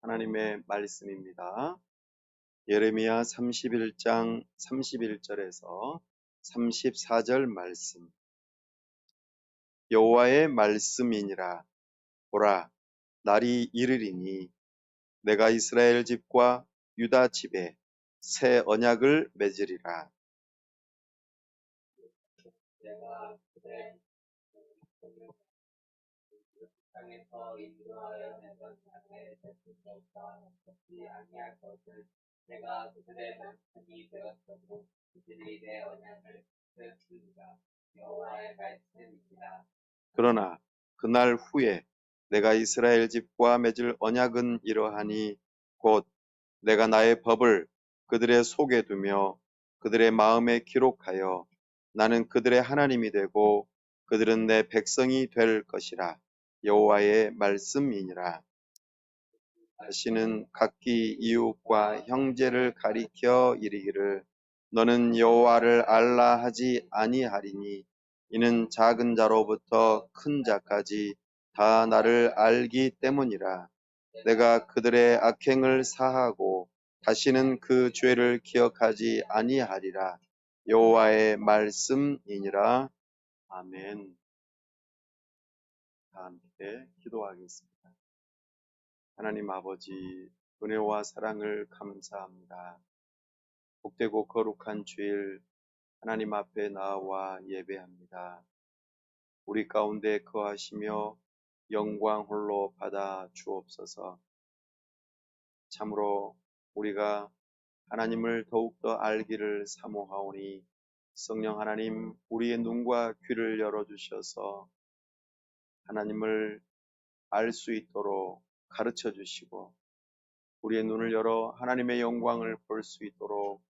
하나님의 말씀입니다. 예레미야 31장 31절에서 34절 말씀. 여호와의 말씀이니라. 보라, 날이 이르리니 내가 이스라엘 집과 유다 집에 새 언약을 맺으리라. 내가 그들의 땅에서 인도하여 내던 땅에 뱉을 수 없다 뱉지 아니할 것을 내가 그들의 말씀이 되었으므로 그들이 내 언약을 지켰으리라. 여호와의 말씀이니라. 그러나 그날 후에 내가 이스라엘 집과 맺을 언약은 이러하니 곧 내가 나의 법을 그들의 속에 두며 그들의 마음에 기록하여 나는 그들의 하나님이 되고 그들은 내 백성이 될 것이라. 여호와의 말씀이니라. 다시는 각기 이웃과 형제를 가리켜 이르기를 너는 여호와를 알라 하지 아니하리니 이는 작은 자로부터 큰 자까지 다 나를 알기 때문이라. 내가 그들의 악행을 사하고 다시는 그 죄를 기억하지 아니하리라. 여호와의 말씀이니라. 아멘. 다 함께 기도하겠습니다. 하나님 아버지, 은혜와 사랑을 감사합니다. 복되고 거룩한 주일 하나님 앞에 나와 예배합니다. 우리 가운데 거하시며 영광 홀로 받아 주옵소서. 참으로 우리가 하나님을 더욱더 알기를 사모하오니 성령 하나님 우리의 눈과 귀를 열어주셔서 하나님을 알 수 있도록 가르쳐 주시고 우리의 눈을 열어 하나님의 영광을 볼 수 있도록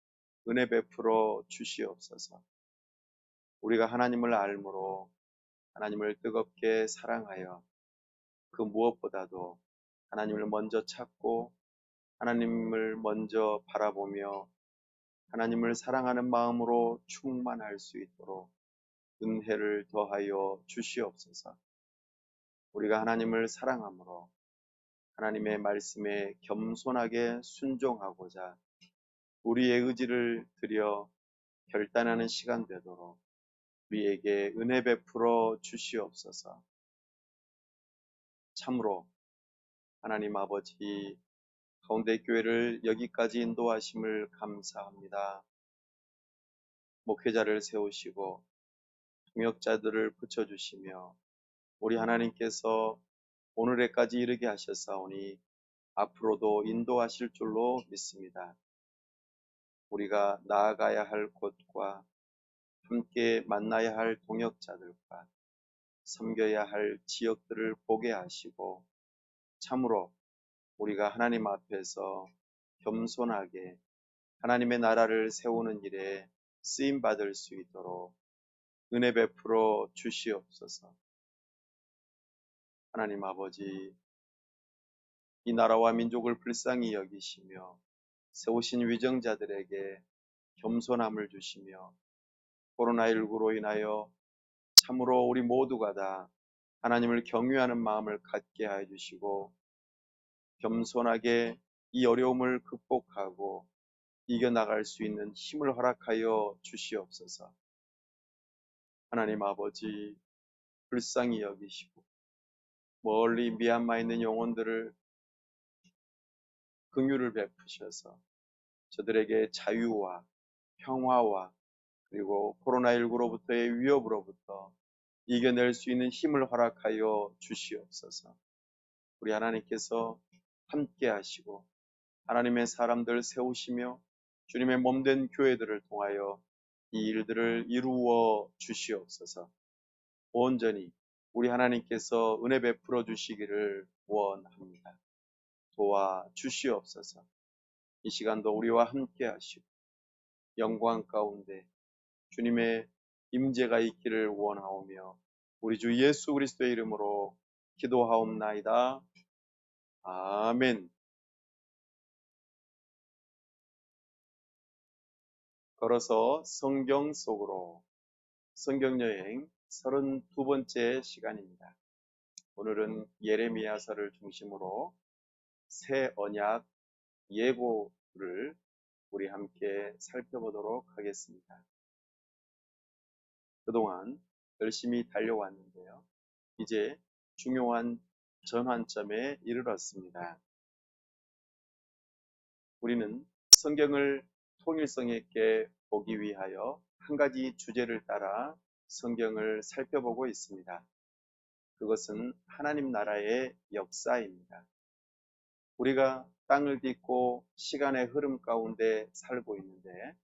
은혜 베풀어 주시옵소서. 우리가 하나님을 알므로 하나님을 뜨겁게 사랑하여 그 무엇보다도 하나님을 먼저 찾고 하나님을 먼저 바라보며 하나님을 사랑하는 마음으로 충만할 수 있도록 은혜를 더하여 주시옵소서. 우리가 하나님을 사랑함으로 하나님의 말씀에 겸손하게 순종하고자 우리의 의지를 들여 결단하는 시간 되도록 우리에게 은혜 베풀어 주시옵소서. 참으로 하나님 아버지 가운데 교회를 여기까지 인도하심을 감사합니다. 목회자를 세우시고 동역자들을 붙여주시며 우리 하나님께서 오늘에까지 이르게 하셨사오니 앞으로도 인도하실 줄로 믿습니다. 우리가 나아가야 할 곳과 함께 만나야 할 동역자들과 섬겨야 할 지역들을 보게 하시고 참으로 우리가 하나님 앞에서 겸손하게 하나님의 나라를 세우는 일에 쓰임 받을 수 있도록 은혜 베풀어 주시옵소서. 하나님 아버지, 이 나라와 민족을 불쌍히 여기시며 세우신 위정자들에게 겸손함을 주시며 코로나19로 인하여 참으로 우리 모두가 다 하나님을 경외하는 마음을 갖게 하여 주시고 겸손하게 이 어려움을 극복하고 이겨나갈 수 있는 힘을 허락하여 주시옵소서. 하나님 아버지, 불쌍히 여기시고 멀리 미얀마에 있는 영혼들을 긍휼을 베푸셔서 저들에게 자유와 평화와 그리고 코로나19로부터의 위협으로부터 이겨낼 수 있는 힘을 허락하여 주시옵소서. 우리 하나님께서 함께 하시고 하나님의 사람들 세우시며 주님의 몸된 교회들을 통하여 이 일들을 이루어 주시옵소서. 온전히 우리 하나님께서 은혜 베풀어 주시기를 원합니다. 도와 주시옵소서. 이 시간도 우리와 함께 하시고 영광 가운데 주님의 임재가 있기를 원하오며 우리 주 예수 그리스도의 이름으로 기도하옵나이다. 아멘. 걸어서 성경 속으로 성경여행 32번째 시간입니다. 오늘은 예레미야서를 중심으로 새 언약 예고를 우리 함께 살펴보도록 하겠습니다. 그동안 열심히 달려왔는데요. 이제 중요한 전환점에 이르렀습니다. 우리는 성경을 통일성 있게 보기 위하여 한 가지 주제를 따라 성경을 살펴보고 있습니다. 그것은 하나님 나라의 역사입니다. 우리가 땅을 딛고 시간의 흐름 가운데 살고 있는데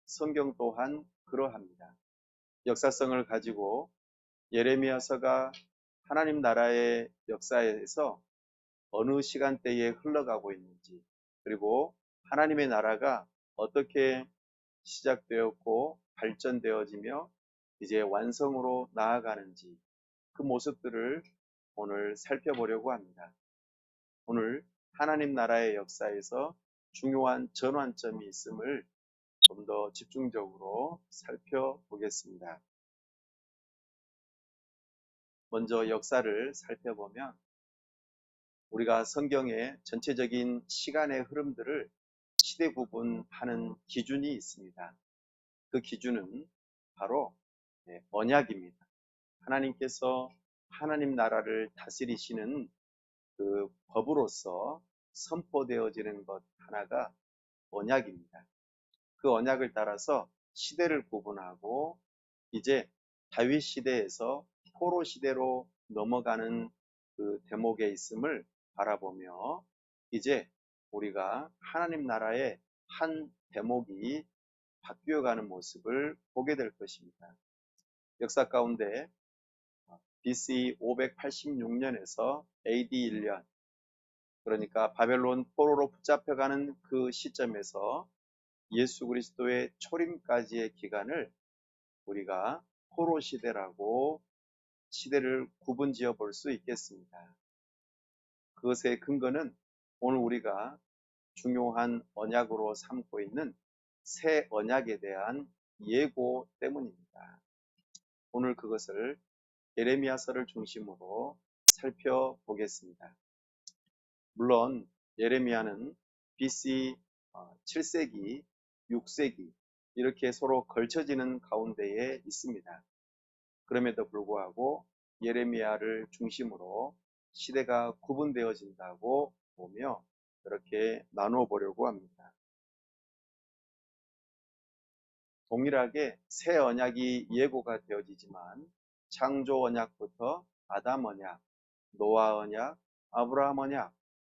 성경 또한 그러합니다. 역사성을 가지고 예레미야서가 하나님 나라의 역사에서 어느 시간대에 흘러가고 있는지, 그리고 하나님의 나라가 어떻게 시작되었고 발전되어지며 이제 완성으로 나아가는지 그 모습들을 오늘 살펴보려고 합니다. 오늘 하나님 나라의 역사에서 중요한 전환점이 있음을 좀 더 집중적으로 살펴보겠습니다. 먼저 역사를 살펴보면 우리가 성경의 전체적인 시간의 흐름들을 시대 구분하는 기준이 있습니다. 그 기준은 바로 언약입니다. 하나님께서 하나님 나라를 다스리시는 그 법으로서 선포되어지는 것 하나가 언약입니다. 그 언약을 따라서 시대를 구분하고 이제 다윗 시대에서 포로 시대로 넘어가는 그 대목에 있음을 바라보며 이제 우리가 하나님 나라의 한 대목이 바뀌어가는 모습을 보게 될 것입니다. 역사 가운데 BC 586년에서 AD 1년, 그러니까 바벨론 포로로 붙잡혀가는 그 시점에서 예수 그리스도의 초림까지의 기간을 우리가 포로 시대라고 시대를 구분지어 볼 수 있겠습니다. 그것의 근거는 오늘 우리가 중요한 언약으로 삼고 있는 새 언약에 대한 예고 때문입니다. 오늘 그것을 예레미야서를 중심으로 살펴보겠습니다. 물론 예레미야는 BC 7세기, 6세기 이렇게 서로 걸쳐지는 가운데에 있습니다. 그럼에도 불구하고 예레미야를 중심으로 시대가 구분되어진다고 보며 그렇게 나누어 보려고 합니다. 동일하게 새 언약이 예고가 되어지지만 창조 언약부터 아담 언약, 노아 언약, 아브라함 언약,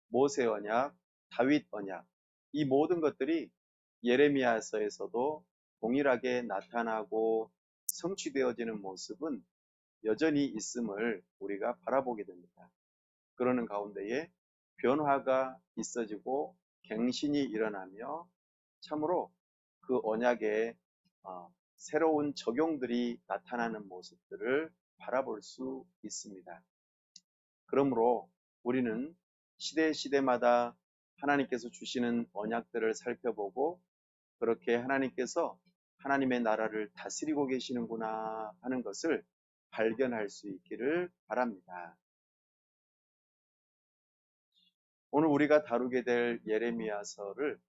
모세 언약, 다윗 언약 이 모든 것들이 예레미야서에서도 동일하게 나타나고 성취되어지는 모습은 여전히 있음을 우리가 바라보게 됩니다. 그러는 가운데에 변화가 있어지고 갱신이 일어나며 참으로 그 언약의 새로운 적용들이 나타나는 모습들을 바라볼 수 있습니다. 그러므로 우리는 시대마다 하나님께서 주시는 언약들을 살펴보고 그렇게 하나님께서 하나님의 나라를 다스리고 계시는구나 하는 것을 발견할 수 있기를 바랍니다. 오늘 우리가 다루게 될 예레미야서를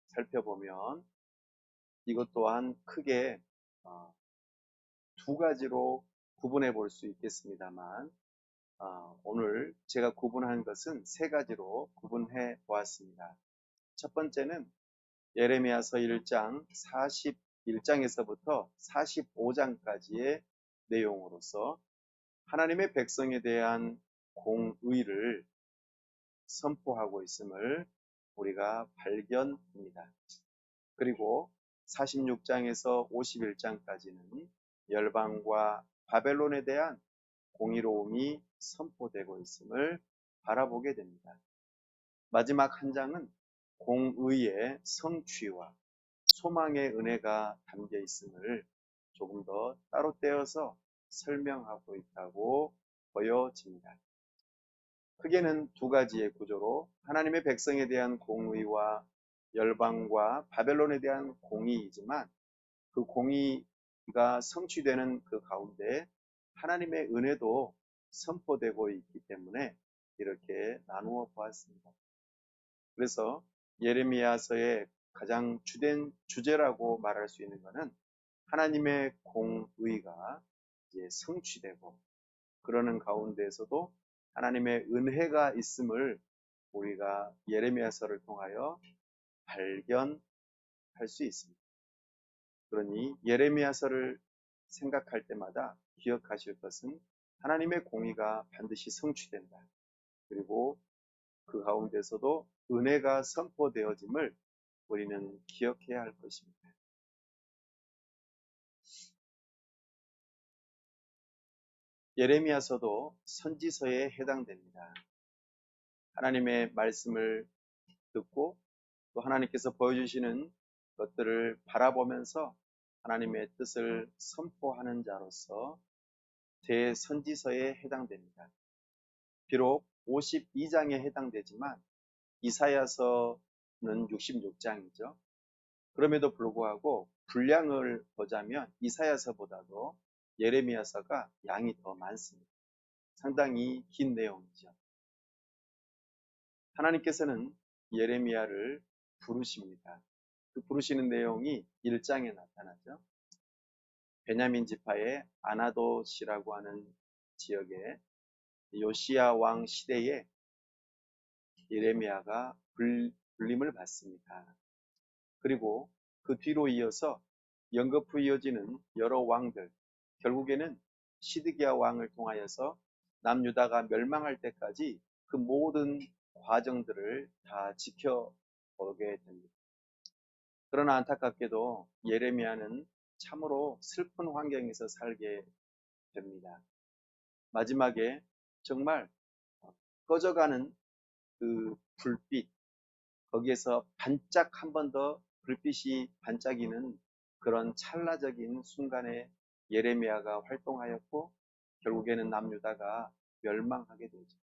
살펴보면 이것 또한 크게 두 가지로 구분해 볼 수 있겠습니다만 오늘 제가 구분한 것은 세 가지로 구분해 보았습니다. 첫 번째는 예레미야서 1장 41장에서부터 45장까지의 내용으로서 하나님의 백성에 대한 공의를 선포하고 있음을 우리가 발견합니다. 그리고 46장에서 51장까지는 열방과 바벨론에 대한 공의로움이 선포되고 있음을 바라보게 됩니다. 마지막 한 장은 공의의 성취와 소망의 은혜가 담겨 있음을 조금 더 따로 떼어서 설명하고 있다고 보여집니다. 크게는 두 가지의 구조로 하나님의 백성에 대한 공의와 열방과 바벨론에 대한 공의이지만 그 공의가 성취되는 그 가운데 하나님의 은혜도 선포되고 있기 때문에 이렇게 나누어 보았습니다. 그래서 예레미야서의 가장 주된 주제라고 말할 수 있는 것은 하나님의 공의가 이제 성취되고, 그러는 가운데에서도 하나님의 은혜가 있음을 우리가 예레미야서를 통하여 발견할 수 있습니다. 그러니 예레미야서를 생각할 때마다 기억하실 것은 하나님의 공의가 반드시 성취된다. 그리고 그 가운데서도 은혜가 선포되어짐을 우리는 기억해야 할 것입니다. 예레미야서도 선지서에 해당됩니다. 하나님의 말씀을 듣고 또 하나님께서 보여주시는 것들을 바라보면서 하나님의 뜻을 선포하는 자로서 대선지서에 해당됩니다. 비록 52장에 해당되지만 이사야서는 66장이죠. 그럼에도 불구하고 분량을 보자면 이사야서보다도 예레미야서가 양이 더 많습니다. 상당히 긴 내용이죠. 하나님께서는 예레미야를 부르십니다. 그 부르시는 내용이 1장에 나타나죠. 베냐민 지파의 아나돗이라고 하는 지역에 요시야 왕 시대에 예레미야가 불림을 받습니다. 그리고 그 뒤로 이어서 연거푸 이어지는 여러 왕들, 결국에는 시드기야 왕을 통하여서 남유다가 멸망할 때까지 그 모든 과정들을 다 지켜보게 됩니다. 그러나 안타깝게도 예레미야는 참으로 슬픈 환경에서 살게 됩니다. 마지막에 정말 꺼져가는 그 불빛, 거기에서 반짝 한 번 더 불빛이 반짝이는 그런 찰나적인 순간에 예레미야가 활동하였고, 결국에는 남유다가 멸망하게 되죠.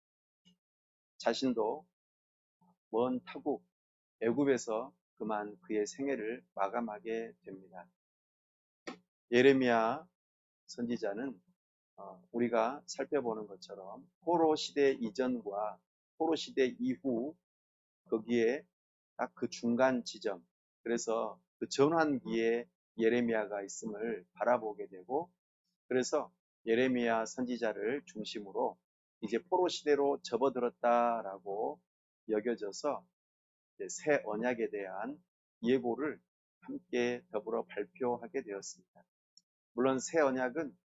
자신도 먼 타국 애굽에서 그만 그의 생애를 마감하게 됩니다. 예레미야 선지자는 우리가 살펴보는 것처럼 포로 시대 이전과 포로 시대 이후, 거기에 딱 그 중간 지점, 그래서 그 전환기에 예레미야가 있음을 바라보게 되고, 그래서 예레미야 선지자를 중심으로 이제 포로 시대로 접어들었다라고 여겨져서 새 언약에 대한 예고를 함께 더불어 발표하게 되었습니다. 물론 새 언약은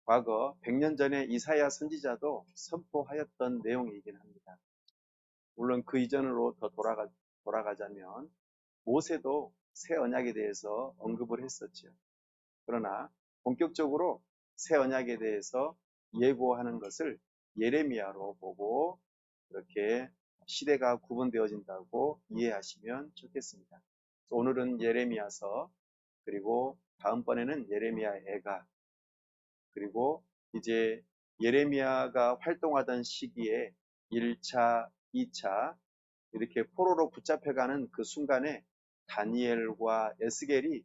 과거 100년 전에 이사야 선지자도 선포하였던 내용이긴 합니다. 물론 그 이전으로 더 돌아가자면 모세도 새 언약에 대해서 언급을 했었죠. 그러나 본격적으로 새 언약에 대해서 예고하는 것을 예레미야로 보고 이렇게 시대가 구분되어진다고 이해하시면 좋겠습니다. 오늘은 예레미야서, 그리고 다음번에는 예레미야 애가, 그리고 이제 예레미야가 활동하던 시기에 1차, 2차 이렇게 포로로 붙잡혀가는 그 순간에 다니엘과 에스겔이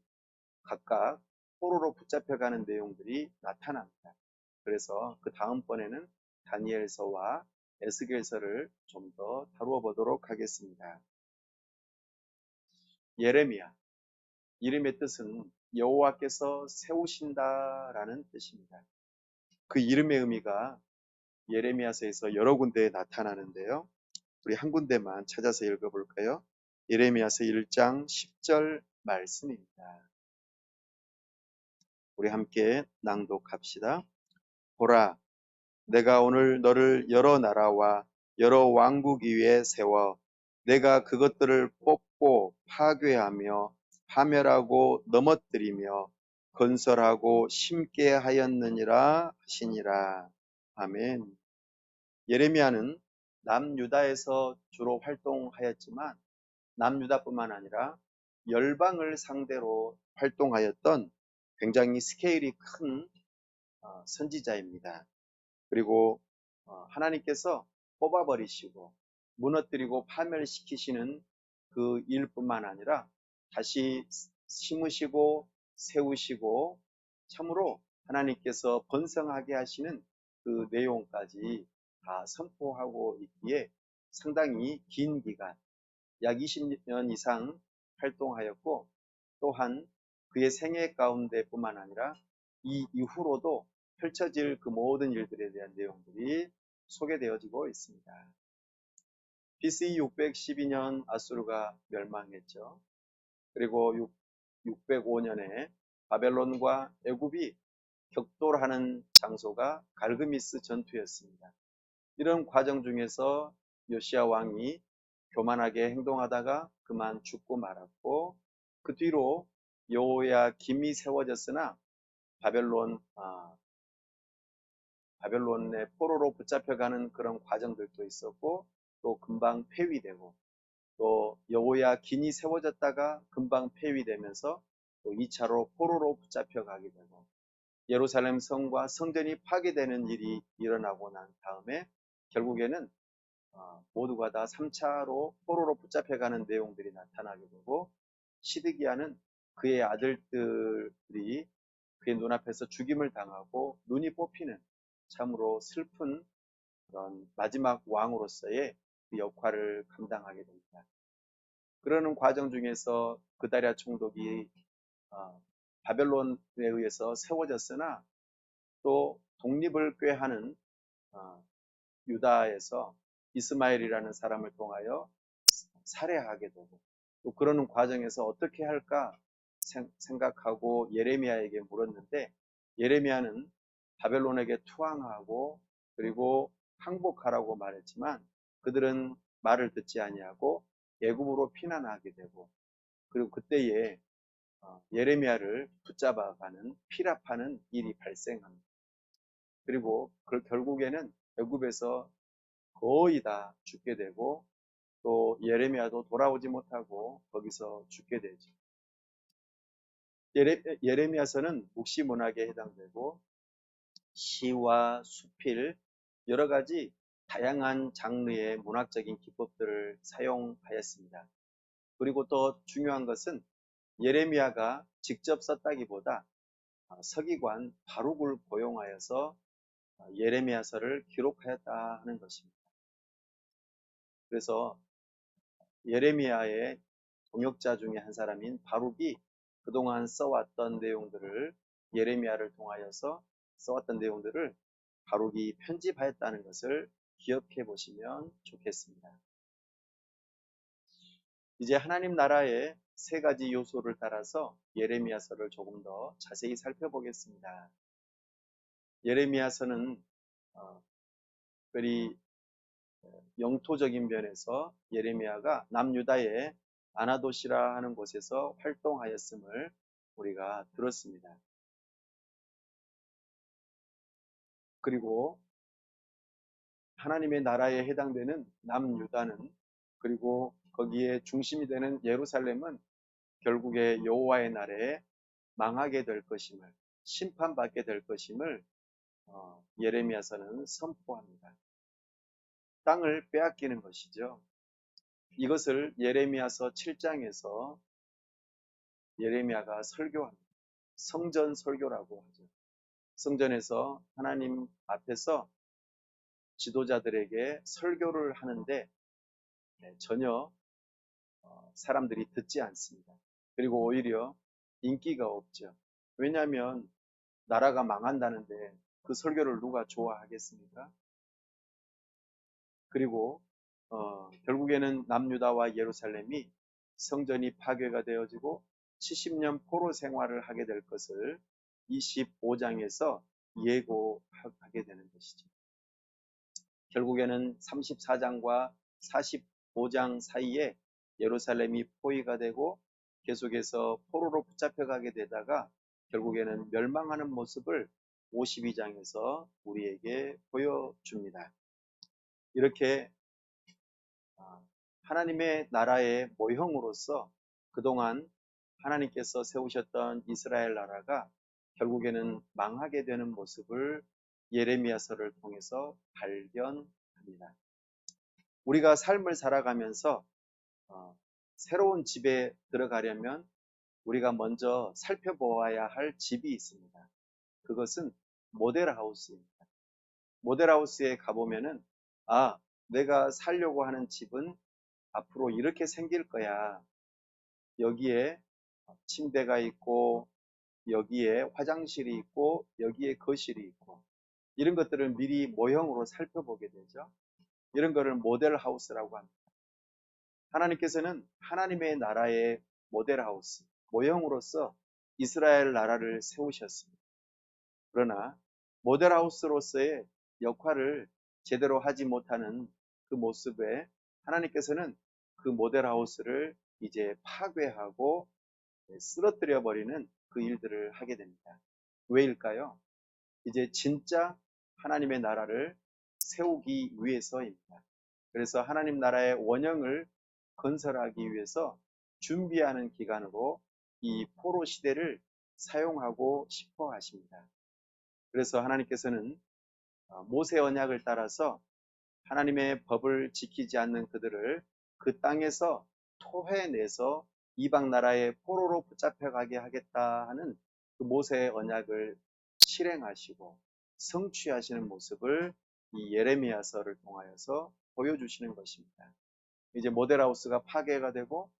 각각 포로로 붙잡혀가는 내용들이 나타납니다. 그래서 그 다음번에는 다니엘서와 에스겔서를 좀 더 다루어 보도록 하겠습니다. 예레미야, 이름의 뜻은 여호와께서 세우신다라는 뜻입니다. 그 이름의 의미가 예레미야서에서 여러 군데에 나타나는데요. 우리 한 군데만 찾아서 읽어볼까요? 예레미야서 1장 10절 말씀입니다. 우리 함께 낭독합시다. 보라, 내가 오늘 너를 여러 나라와 여러 왕국 위에 세워 내가 그것들을 뽑고 파괴하며 파멸하고 넘어뜨리며 건설하고 심게 하였느니라 하시니라. 아멘. 예레미야는 남유다에서 주로 활동하였지만 남유다뿐만 아니라 열방을 상대로 활동하였던 굉장히 스케일이 큰 선지자입니다. 그리고 하나님께서 뽑아버리시고 무너뜨리고 파멸시키시는 그 일뿐만 아니라 다시 심으시고 세우시고 참으로 하나님께서 번성하게 하시는 그 내용까지 다 선포하고 있기에 상당히 긴 기간, 약 20년 이상 활동하였고 또한 그의 생애 가운데뿐만 아니라 이 이후로도 펼쳐질 그 모든 일들에 대한 내용들이 소개되어지고 있습니다. BC 612년 아수르가 멸망했죠. 그리고 605년에 바벨론과 애굽이 격돌하는 장소가 갈그미스 전투였습니다. 이런 과정 중에서 요시야 왕이 교만하게 행동하다가 그만 죽고 말았고 그 뒤로 여호야김이 세워졌으나 바벨론의 포로로 붙잡혀가는 그런 과정들도 있었고 또 금방 폐위되고 또 여호야긴이 세워졌다가 금방 폐위되면서 또 2차로 포로로 붙잡혀가게 되고 예루살렘 성과 성전이 파괴되는 일이 일어나고 난 다음에 결국에는 모두가 다 3차로 포로로 붙잡혀가는 내용들이 나타나게 되고 시드기야는 그의 아들들이 그의 눈앞에서 죽임을 당하고 눈이 뽑히는 참으로 슬픈 그런 마지막 왕으로서의 그 역할을 감당하게 됩니다. 그러는 과정 중에서 그다랴 총독이 바벨론에 의해서 세워졌으나 또 독립을 꾀하는 유다에서 이스마엘이라는 사람을 통하여 살해하게 되고 또 그러는 과정에서 어떻게 할까 생각하고 예레미야에게 물었는데 예레미야는 바벨론에게 투항하고 그리고 항복하라고 말했지만 그들은 말을 듣지 아니하고 애굽으로 피난하게 되고 그리고 그때에 예레미야를 붙잡아가는 피랍하는 일이 발생합니다. 그리고 결국에는 애굽에서 거의 다 죽게 되고 또 예레미야도 돌아오지 못하고 거기서 죽게 되죠. 예레미야서는 묵시문학에 해당되고 시와 수필 여러 가지 다양한 장르의 문학적인 기법들을 사용하였습니다. 그리고 또 중요한 것은 예레미야가 직접 썼다기보다 서기관 바룩을 고용하여서 예레미야서를 기록하였다 하는 것입니다. 그래서 예레미야의 동역자 중에 한 사람인 바룩이 그동안 써왔던 내용들을 예레미야를 통하여서 써왔던 내용들을 바룩이 편집하였다는 것을 기억해 보시면 좋겠습니다. 이제 하나님 나라의 세 가지 요소를 따라서 예레미야서를 조금 더 자세히 살펴보겠습니다. 예레미야서는 특별히 영토적인 면에서 예레미야가 남유다의 아나도시라 하는 곳에서 활동하였음을 우리가 들었습니다. 그리고 하나님의 나라에 해당되는 남유다는 그리고 거기에 중심이 되는 예루살렘은 결국에 여호와의 날에 망하게 될 것임을 심판받게 될 것임을 예레미야서는 선포합니다. 땅을 빼앗기는 것이죠. 이것을 예레미야서 7장에서 예레미야가 설교합니다. 성전 설교라고 하죠. 성전에서 하나님 앞에서 지도자들에게 설교를 하는데 전혀 사람들이 듣지 않습니다. 그리고 오히려 인기가 없죠. 왜냐하면 나라가 망한다는데 그 설교를 누가 좋아하겠습니까? 그리고 결국에는 남유다와 예루살렘이 성전이 파괴가 되어지고 70년 포로 생활을 하게 될 것을 25장에서 예고하게 되는 것이죠. 결국에는 34장과 45장 사이에 예루살렘이 포위가 되고 계속해서 포로로 붙잡혀가게 되다가 결국에는 멸망하는 모습을 52장에서 우리에게 보여줍니다. 이렇게 하나님의 나라의 모형으로서 그동안 하나님께서 세우셨던 이스라엘 나라가 결국에는 망하게 되는 모습을 예레미야서를 통해서 발견합니다. 우리가 삶을 살아가면서 새로운 집에 들어가려면 우리가 먼저 살펴보아야 할 집이 있습니다. 그것은 모델하우스입니다. 모델하우스에 가보면은 내가 살려고 하는 집은 앞으로 이렇게 생길 거야. 여기에 침대가 있고, 여기에 화장실이 있고, 여기에 거실이 있고, 이런 것들을 미리 모형으로 살펴보게 되죠. 이런 거를 모델 하우스라고 합니다. 하나님께서는 하나님의 나라의 모델 하우스, 모형으로서 이스라엘 나라를 세우셨습니다. 그러나 모델 하우스로서의 역할을 제대로 하지 못하는 그 모습에 하나님께서는 그 모델 하우스를 이제 파괴하고 쓰러뜨려 버리는 그 일들을 하게 됩니다. 왜일까요? 이제 진짜 하나님의 나라를 세우기 위해서입니다. 그래서 하나님 나라의 원형을 건설하기 위해서 준비하는 기간으로 이 포로 시대를 사용하고 싶어 하십니다. 그래서 하나님께서는 모세 언약을 따라서 하나님의 법을 지키지 않는 그들을 그 땅에서 토해내서 이방 나라의 포로로 붙잡혀 가게 하겠다 하는 그 모세의 언약을 실행하시고 성취하시는 모습을 이 예레미야서를 통하여서 보여주시는 것입니다. 이제 모델하우스가 파괴가 되고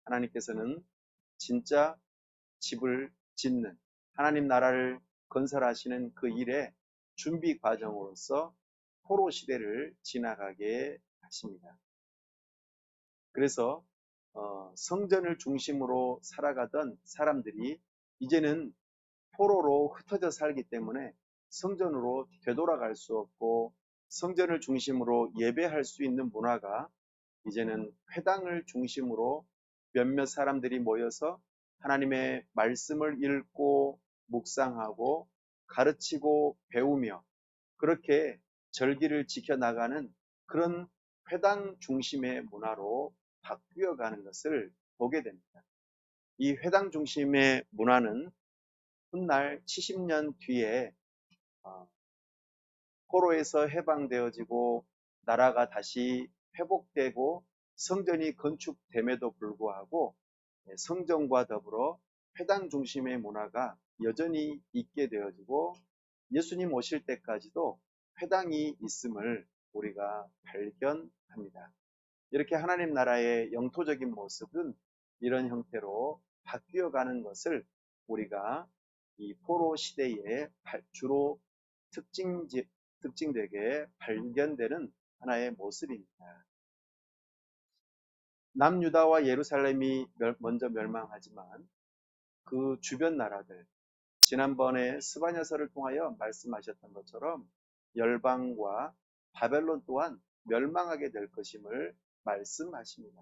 하나님께서는 진짜 집을 짓는 하나님 나라를 건설하시는 그 일의 준비 과정으로서 포로 시대를 지나가게 하십니다. 그래서 성전을 중심으로 살아가던 사람들이 이제는 포로로 흩어져 살기 때문에 성전으로 되돌아갈 수 없고 성전을 중심으로 예배할 수 있는 문화가 이제는 회당을 중심으로 몇몇 사람들이 모여서 하나님의 말씀을 읽고 묵상하고 가르치고 배우며 그렇게 절기를 지켜나가는 그런 회당 중심의 문화로 바뀌어가는 것을 보게 됩니다. 이 회당 중심의 문화는 훗날 70년 뒤에 포로에서 해방되어지고 나라가 다시 회복되고 성전이 건축됨에도 불구하고 성전과 더불어 회당 중심의 문화가 여전히 있게 되어지고 예수님 오실 때까지도 회당이 있음을 우리가 발견합니다. 이렇게 하나님 나라의 영토적인 모습은 이런 형태로 바뀌어가는 것을 우리가 이 포로 시대에 주로 특징되게 발견되는 하나의 모습입니다. 남유다와 예루살렘이 먼저 멸망하지만 그 주변 나라들, 지난번에 스바냐서를 통하여 말씀하셨던 것처럼 열방과 바벨론 또한 멸망하게 될 것임을 말씀하십니다.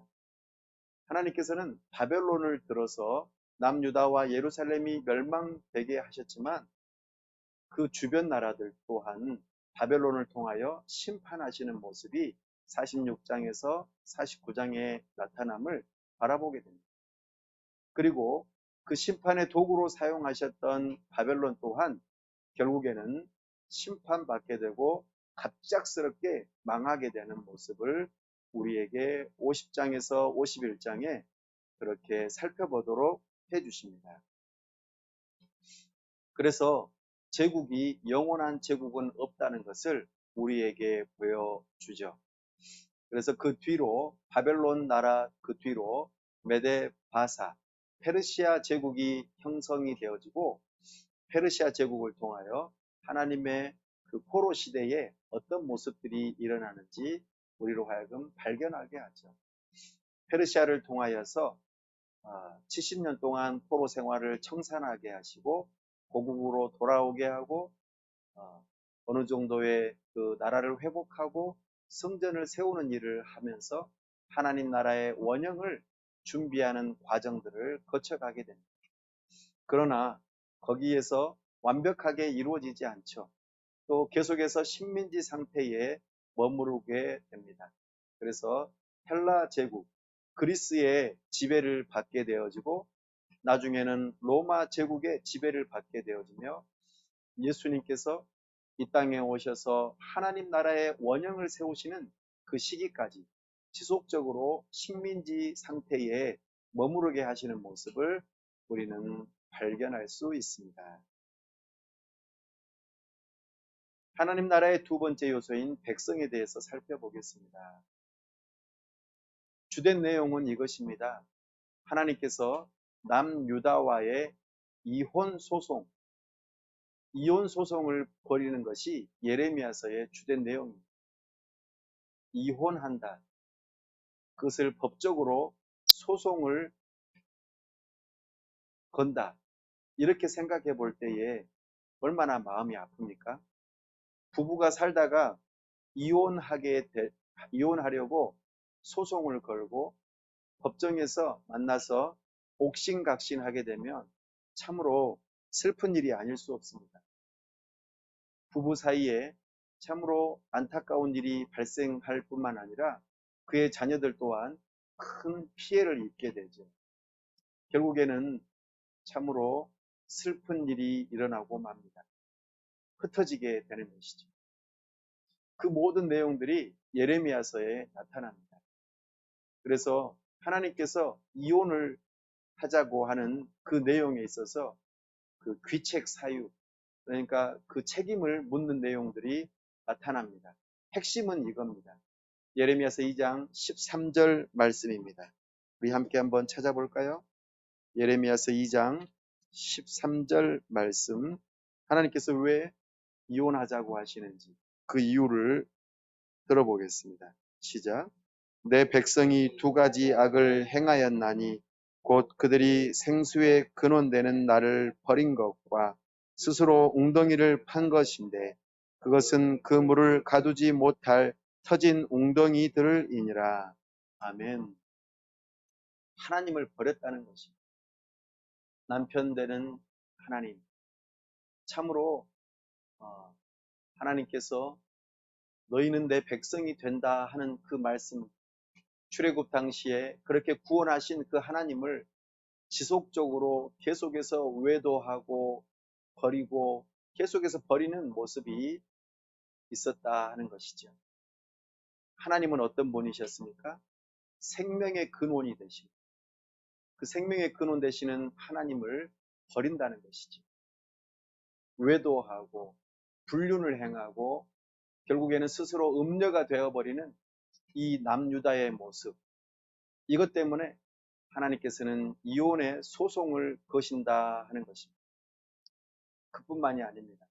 하나님께서는 바벨론을 들어서 남유다와 예루살렘이 멸망되게 하셨지만 그 주변 나라들 또한 바벨론을 통하여 심판하시는 모습이 46장에서 49장에 나타남을 바라보게 됩니다. 그리고 그 심판의 도구로 사용하셨던 바벨론 또한 결국에는 심판받게 되고 갑작스럽게 망하게 되는 모습을 우리에게 50장에서 51장에 그렇게 살펴보도록 해주십니다. 그래서 제국이 영원한 제국은 없다는 것을 우리에게 보여주죠. 그래서 그 뒤로 바벨론 나라 그 뒤로 메데 바사 페르시아 제국이 형성이 되어지고 페르시아 제국을 통하여 하나님의 그 포로 시대에 어떤 모습들이 일어나는지 우리로 하여금 발견하게 하죠. 페르시아를 통하여서 70년 동안 포로 생활을 청산하게 하시고 고국으로 돌아오게 하고 어느 정도의 그 나라를 회복하고 성전을 세우는 일을 하면서 하나님 나라의 원형을 준비하는 과정들을 거쳐가게 됩니다. 그러나 거기에서 완벽하게 이루어지지 않죠. 또 계속해서 식민지 상태에 머무르게 됩니다. 그래서 헬라 제국, 그리스의 지배를 받게 되어지고 나중에는 로마 제국의 지배를 받게 되어지며 예수님께서 이 땅에 오셔서 하나님 나라의 원형을 세우시는 그 시기까지 지속적으로 식민지 상태에 머무르게 하시는 모습을 우리는 발견할 수 있습니다. 하나님 나라의 두 번째 요소인 백성에 대해서 살펴보겠습니다. 주된 내용은 이것입니다. 하나님께서 남유다와의 이혼 소송을 벌이는 것이 예레미야서의 주된 내용입니다. 이혼한다. 그것을 법적으로 소송을 건다. 이렇게 생각해 볼 때에 얼마나 마음이 아픕니까? 부부가 살다가 이혼하려고 소송을 걸고 법정에서 만나서 옥신각신하게 되면 참으로 슬픈 일이 아닐 수 없습니다. 부부 사이에 참으로 안타까운 일이 발생할 뿐만 아니라 그의 자녀들 또한 큰 피해를 입게 되죠. 결국에는 참으로 슬픈 일이 일어나고 맙니다. 흩어지게 되는 것이죠. 그 모든 내용들이 예레미야서에 나타납니다. 그래서 하나님께서 이혼을 하자고 하는 그 내용에 있어서 그 귀책 사유, 그러니까 그 책임을 묻는 내용들이 나타납니다. 핵심은 이겁니다. 예레미야서 2장 13절 말씀입니다. 우리 함께 한번 찾아볼까요? 예레미야서 2장 13절 말씀. 하나님께서 왜 이혼하자고 하시는지 그 이유를 들어보겠습니다. 시작. 내 백성이 두 가지 악을 행하였나니 곧 그들이 생수의 근원되는 나를 버린 것과 스스로 웅덩이를 판 것인데 그것은 그 물을 가두지 못할 터진 웅덩이들이니라. 아멘. 하나님을 버렸다는 것입니다. 남편 되는 하나님. 참으로 하나님께서 너희는 내 백성이 된다 하는 그 말씀, 출애굽 당시에 그렇게 구원하신 그 하나님을 지속적으로 계속해서 외도하고 버리고 계속해서 버리는 모습이 있었다 하는 것이죠. 하나님은 어떤 분이셨습니까? 생명의 근원이 되십니다. 그 생명의 근원 되시는 하나님을 버린다는 것이죠. 외도하고 불륜을 행하고 결국에는 스스로 음녀가 되어버리는 이 남유다의 모습, 이것 때문에 하나님께서는 이혼의 소송을 거신다 하는 것입니다. 그뿐만이 아닙니다.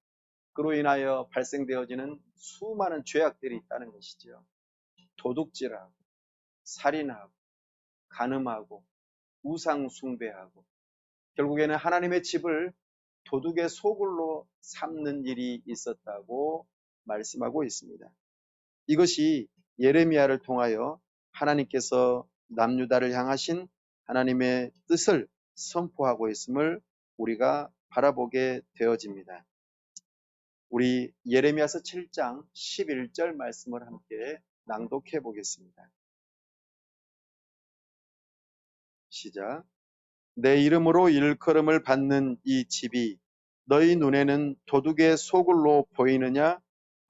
그로 인하여 발생되어지는 수많은 죄악들이 있다는 것이죠. 도둑질하고 살인하고 간음하고 우상 숭배하고 결국에는 하나님의 집을 도둑의 소굴로 삼는 일이 있었다고 말씀하고 있습니다. 이것이 예레미야를 통하여 하나님께서 남유다를 향하신 하나님의 뜻을 선포하고 있음을 우리가 바라보게 되어집니다. 우리 예레미야서 7장 11절 말씀을 함께 낭독해 보겠습니다. 시작. 내 이름으로 일컬음을 받는 이 집이 너희 눈에는 도둑의 소굴로 보이느냐?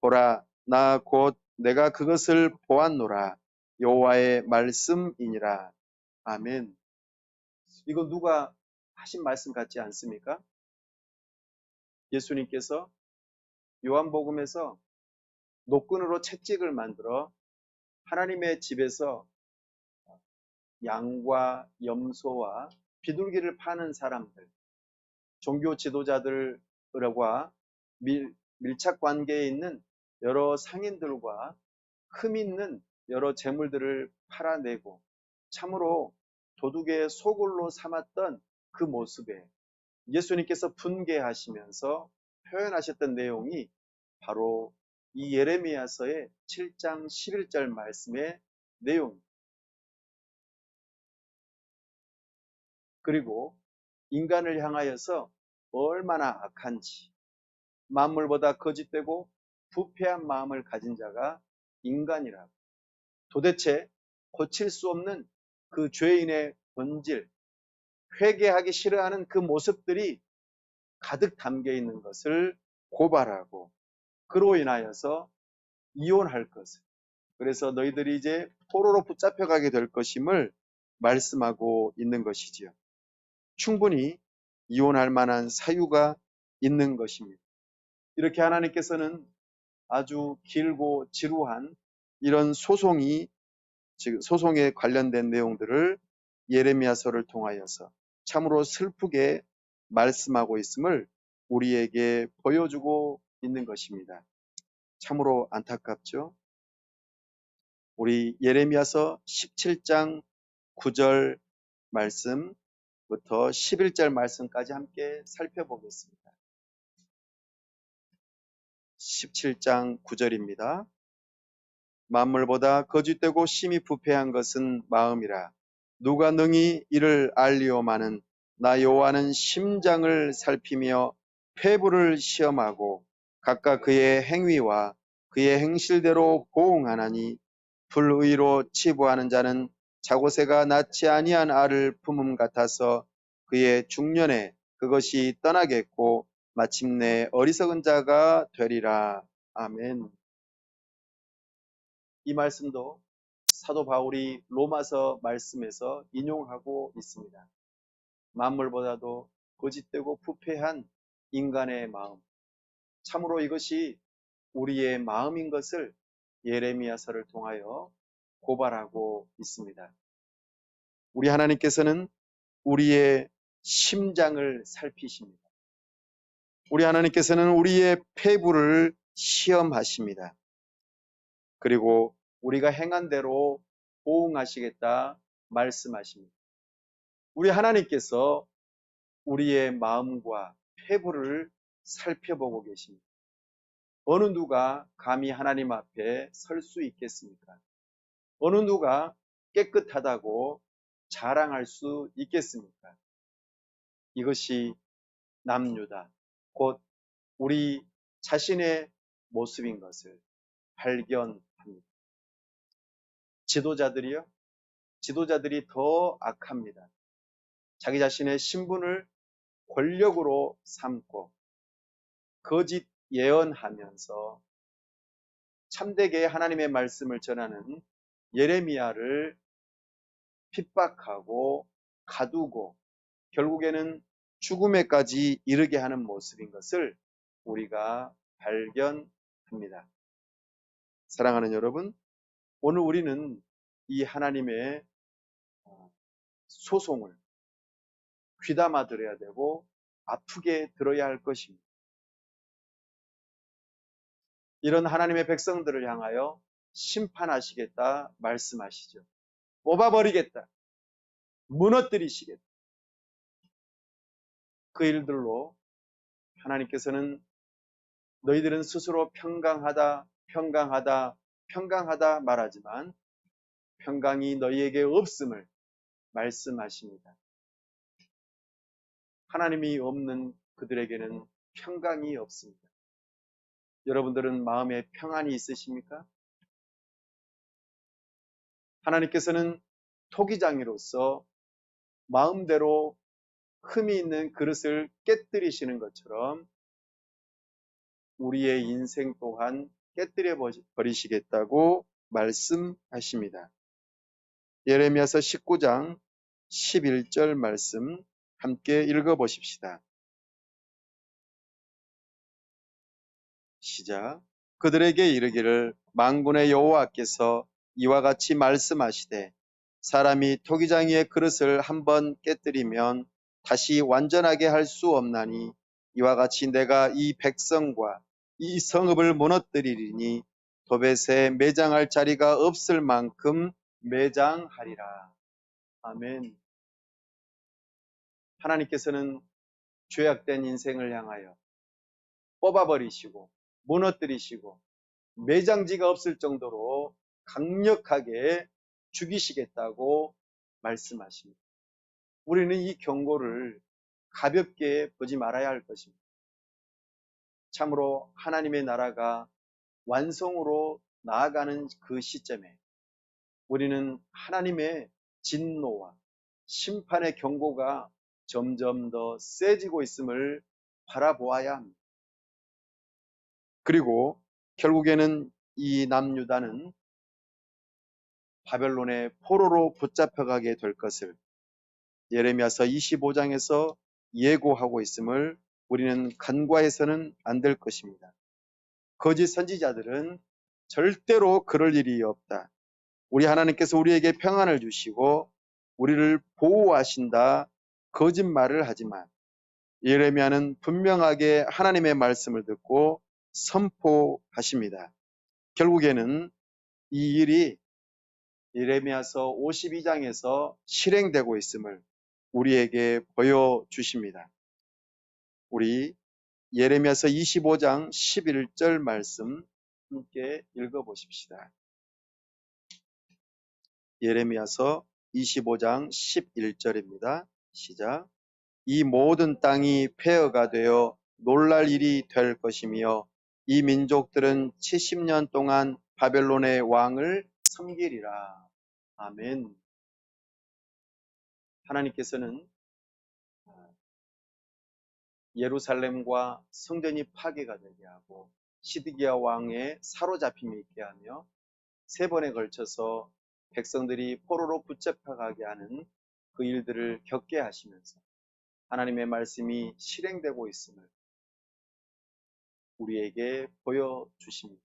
보라, 나 곧 내가 그것을 보았노라. 여호와의 말씀이니라. 아멘. 이거 누가 하신 말씀 같지 않습니까? 예수님께서 요한복음에서 노끈으로 채찍을 만들어 하나님의 집에서 양과 염소와 비둘기를 파는 사람들, 종교 지도자들과 밀착 관계에 있는 여러 상인들과 흠 있는 여러 재물들을 팔아내고 참으로 도둑의 소굴로 삼았던 그 모습에 예수님께서 분개하시면서 표현하셨던 내용이 바로 이 예레미야서의 7장 11절 말씀의 내용입니다. 그리고 인간을 향하여서 얼마나 악한지, 만물보다 거짓되고 부패한 마음을 가진 자가 인간이라고, 도대체 고칠 수 없는 그 죄인의 본질, 회개하기 싫어하는 그 모습들이 가득 담겨 있는 것을 고발하고 그로 인하여서 이혼할 것을, 그래서 너희들이 이제 포로로 붙잡혀가게 될 것임을 말씀하고 있는 것이지요. 충분히 이혼할 만한 사유가 있는 것입니다. 이렇게 하나님께서는 아주 길고 지루한 이런 소송이 즉 소송에 관련된 내용들을 예레미야서를 통하여서 참으로 슬프게 말씀하고 있음을 우리에게 보여주고 있는 것입니다. 참으로 안타깝죠. 우리 예레미야서 17장 9절 말씀부터 11절 말씀까지 함께 살펴보겠습니다. 17장 9절입니다. 만물보다 거짓되고 심히 부패한 것은 마음이라. 누가 능히 이를 알리오마는 나 여호와는 심장을 살피며 폐부를 시험하고 각각 그의 행위와 그의 행실대로 보응하나니 불의로 치부하는 자는 자고새가 낳지 아니한 알을 품음 같아서 그의 중년에 그것이 떠나겠고 마침내 어리석은 자가 되리라. 아멘. 이 말씀도 사도 바울이 로마서 말씀에서 인용하고 있습니다. 만물보다도 거짓되고 부패한 인간의 마음, 참으로 이것이 우리의 마음인 것을 예레미야서를 통하여 고발하고 있습니다. 우리 하나님께서는 우리의 심장을 살피십니다. 우리 하나님께서는 우리의 폐부를 시험하십니다. 그리고 우리가 행한 대로 보응하시겠다 말씀하십니다. 우리 하나님께서 우리의 마음과 폐부를 살펴보고 계십니다. 어느 누가 감히 하나님 앞에 설 수 있겠습니까? 어느 누가 깨끗하다고 자랑할 수 있겠습니까? 이것이 남유다, 곧 우리 자신의 모습인 것을 발견합니다. 지도자들이 더 악합니다. 자기 자신의 신분을 권력으로 삼고 거짓 예언하면서 참되게 하나님의 말씀을 전하는 예레미야를 핍박하고 가두고 결국에는 죽음에까지 이르게 하는 모습인 것을 우리가 발견합니다. 사랑하는 여러분, 오늘 우리는 이 하나님의 소송을 귀담아 들어야 되고 아프게 들어야 할 것입니다. 이런 하나님의 백성들을 향하여 심판하시겠다 말씀하시죠. 뽑아버리겠다, 무너뜨리시겠다. 그 일들로 하나님께서는 너희들은 스스로 평강하다 말하지만 평강이 너희에게 없음을 말씀하십니다. 하나님이 없는 그들에게는 평강이 없습니다. 여러분들은 마음에 평안이 있으십니까? 하나님께서는 토기장이로서 마음대로 흠이 있는 그릇을 깨뜨리시는 것처럼 우리의 인생 또한 깨뜨려 버리시겠다고 말씀하십니다. 예레미야서 19장 11절 말씀 함께 읽어보십시다. 시작. 그들에게 이르기를 만군의 여호와께서 이와 같이 말씀하시되 사람이 토기장이의 그릇을 한번 깨뜨리면 다시 완전하게 할 수 없나니 이와 같이 내가 이 백성과 이 성읍을 무너뜨리리니 도벳에 매장할 자리가 없을 만큼 매장하리라. 아멘. 하나님께서는 죄악된 인생을 향하여 뽑아버리시고 무너뜨리시고 매장지가 없을 정도로 강력하게 죽이시겠다고 말씀하십니다. 우리는 이 경고를 가볍게 보지 말아야 할 것입니다. 참으로 하나님의 나라가 완성으로 나아가는 그 시점에 우리는 하나님의 진노와 심판의 경고가 점점 더 세지고 있음을 바라보아야 합니다. 그리고 결국에는 이 남유다는 바벨론의 포로로 붙잡혀가게 될 것을 예레미야서 25장에서 예고하고 있음을 우리는 간과해서는 안 될 것입니다. 거짓 선지자들은 절대로 그럴 일이 없다. 우리 하나님께서 우리에게 평안을 주시고 우리를 보호하신다 거짓말을 하지만 예레미야는 분명하게 하나님의 말씀을 듣고 선포하십니다. 결국에는 이 일이 예레미야서 52장에서 실행되고 있음을 우리에게 보여주십니다. 우리 예레미야서 25장 11절 말씀 함께 읽어보십시다. 예레미야서 25장 11절입니다. 시작. 이 모든 땅이 폐허가 되어 놀랄 일이 될 것이며 이 민족들은 70년 동안 바벨론의 왕을 섬기리라. 아멘. 하나님께서는 예루살렘과 성전이 파괴가 되게 하고 시드기야 왕의 사로잡힘이 있게 하며 세 번에 걸쳐서 백성들이 포로로 붙잡혀가게 하는 그 일들을 겪게 하시면서 하나님의 말씀이 실행되고 있음을 우리에게 보여주십니다.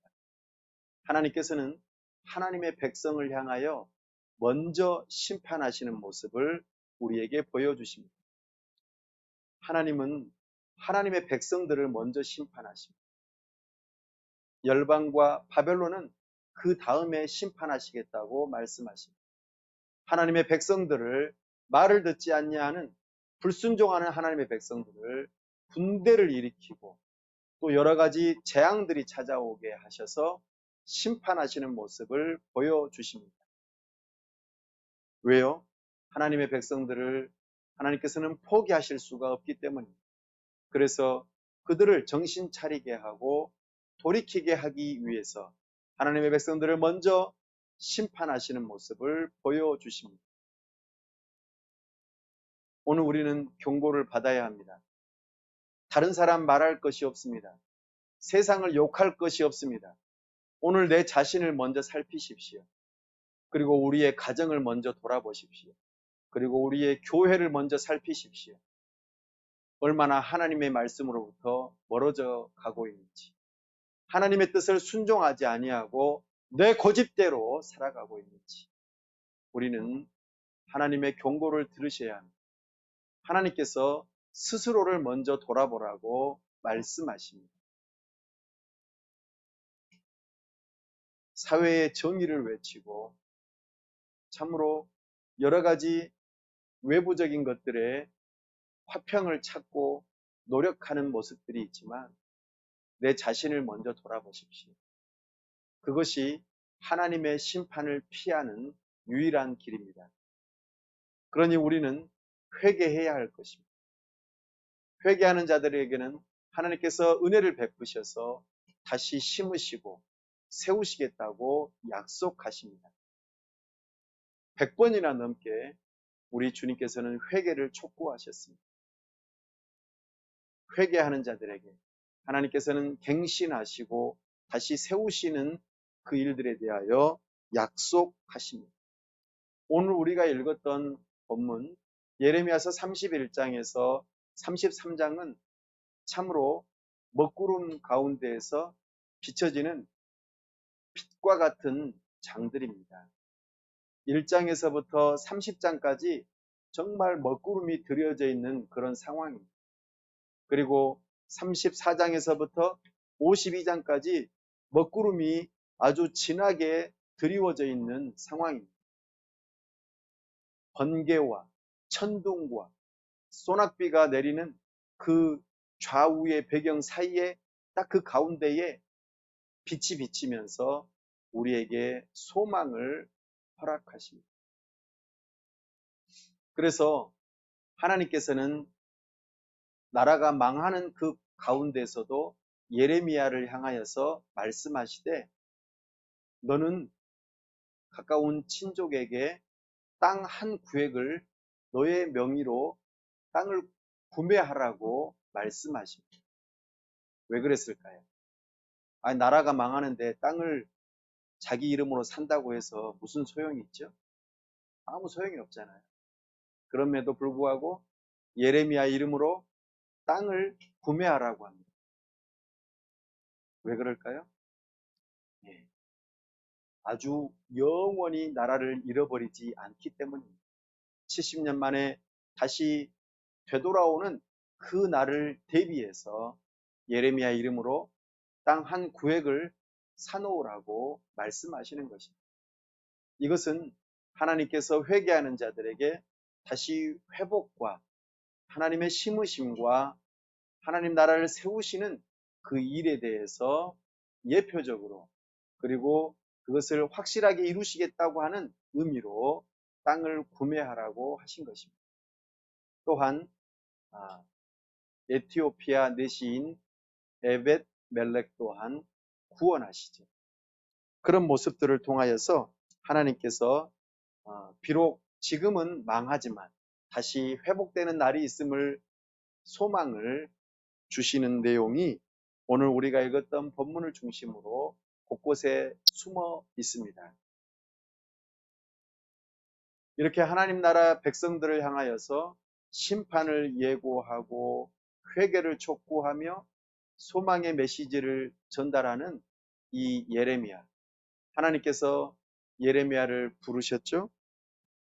하나님께서는 하나님의 백성을 향하여 먼저 심판하시는 모습을 우리에게 보여주십니다. 하나님은 하나님의 백성들을 먼저 심판하십니다. 열방과 바벨론은 그 다음에 심판하시겠다고 말씀하십니다. 하나님의 백성들을 말을 듣지 아니하는 불순종하는 하나님의 백성들을 군대를 일으키고 또 여러 가지 재앙들이 찾아오게 하셔서 심판하시는 모습을 보여주십니다. 왜요? 하나님의 백성들을 하나님께서는 포기하실 수가 없기 때문입니다. 그래서 그들을 정신 차리게 하고 돌이키게 하기 위해서 하나님의 백성들을 먼저 심판하시는 모습을 보여주십니다. 오늘 우리는 경고를 받아야 합니다. 다른 사람 말할 것이 없습니다. 세상을 욕할 것이 없습니다. 오늘 내 자신을 먼저 살피십시오. 그리고 우리의 가정을 먼저 돌아보십시오. 그리고 우리의 교회를 먼저 살피십시오. 얼마나 하나님의 말씀으로부터 멀어져 가고 있는지, 하나님의 뜻을 순종하지 아니하고 내 고집대로 살아가고 있는지 우리는 하나님의 경고를 들으셔야 합니다. 하나님께서 스스로를 먼저 돌아보라고 말씀하십니다. 사회의 정의를 외치고 참으로 여러 가지 외부적인 것들에 화평을 찾고 노력하는 모습들이 있지만 내 자신을 먼저 돌아보십시오. 그것이 하나님의 심판을 피하는 유일한 길입니다. 그러니 우리는 회개해야 할 것입니다. 회개하는 자들에게는 하나님께서 은혜를 베푸셔서 다시 심으시고 세우시겠다고 약속하십니다. 100번이나 넘게 우리 주님께서는 회개를 촉구하셨습니다. 회개하는 자들에게 하나님께서는 갱신하시고 다시 세우시는 그 일들에 대하여 약속하십니다. 오늘 우리가 읽었던 본문 예레미야서 31장에서 33장은 참으로 먹구름 가운데에서 비춰지는 빛과 같은 장들입니다. 1장에서부터 30장까지 정말 먹구름이 드려져 있는 그런 상황입니다. 그리고 34장에서부터 52장까지 먹구름이 아주 진하게 드리워져 있는 상황입니다. 번개와 천둥과 소낙비가 내리는 그 좌우의 배경 사이에 딱 그 가운데에 빛이 비치면서 우리에게 소망을 허락하십니다. 그래서 하나님께서는 나라가 망하는 그 가운데서도 예레미야를 향하여서 말씀하시되 너는 가까운 친족에게 땅 한 구획을 너의 명의로 땅을 구매하라고 말씀하십니다. 왜 그랬을까요? 아니, 나라가 망하는데 땅을 자기 이름으로 산다고 해서 무슨 소용이 있죠? 아무 소용이 없잖아요. 그럼에도 불구하고 예레미야 이름으로 땅을 구매하라고 합니다. 왜 그럴까요? 예. 아주 영원히 나라를 잃어버리지 않기 때문입니다. 70년 만에 다시 되돌아오는 그 날을 대비해서 예레미야 이름으로 땅 한 구획을 사놓으라고 말씀하시는 것입니다. 이것은 하나님께서 회개하는 자들에게 다시 회복과 하나님의 심으심과 하나님 나라를 세우시는 그 일에 대해서 예표적으로 그리고 그것을 확실하게 이루시겠다고 하는 의미로 땅을 구매하라고 하신 것입니다. 또한 에티오피아 내시인 에벳 멜렉 또한 구원하시죠. 그런 모습들을 통하여서 하나님께서 비록 지금은 망하지만 다시 회복되는 날이 있음을 소망을 주시는 내용이 오늘 우리가 읽었던 본문을 중심으로 곳곳에 숨어 있습니다. 이렇게 하나님 나라 백성들을 향하여서 심판을 예고하고 회개를 촉구하며 소망의 메시지를 전달하는 이 예레미야. 하나님께서 예레미야를 부르셨죠?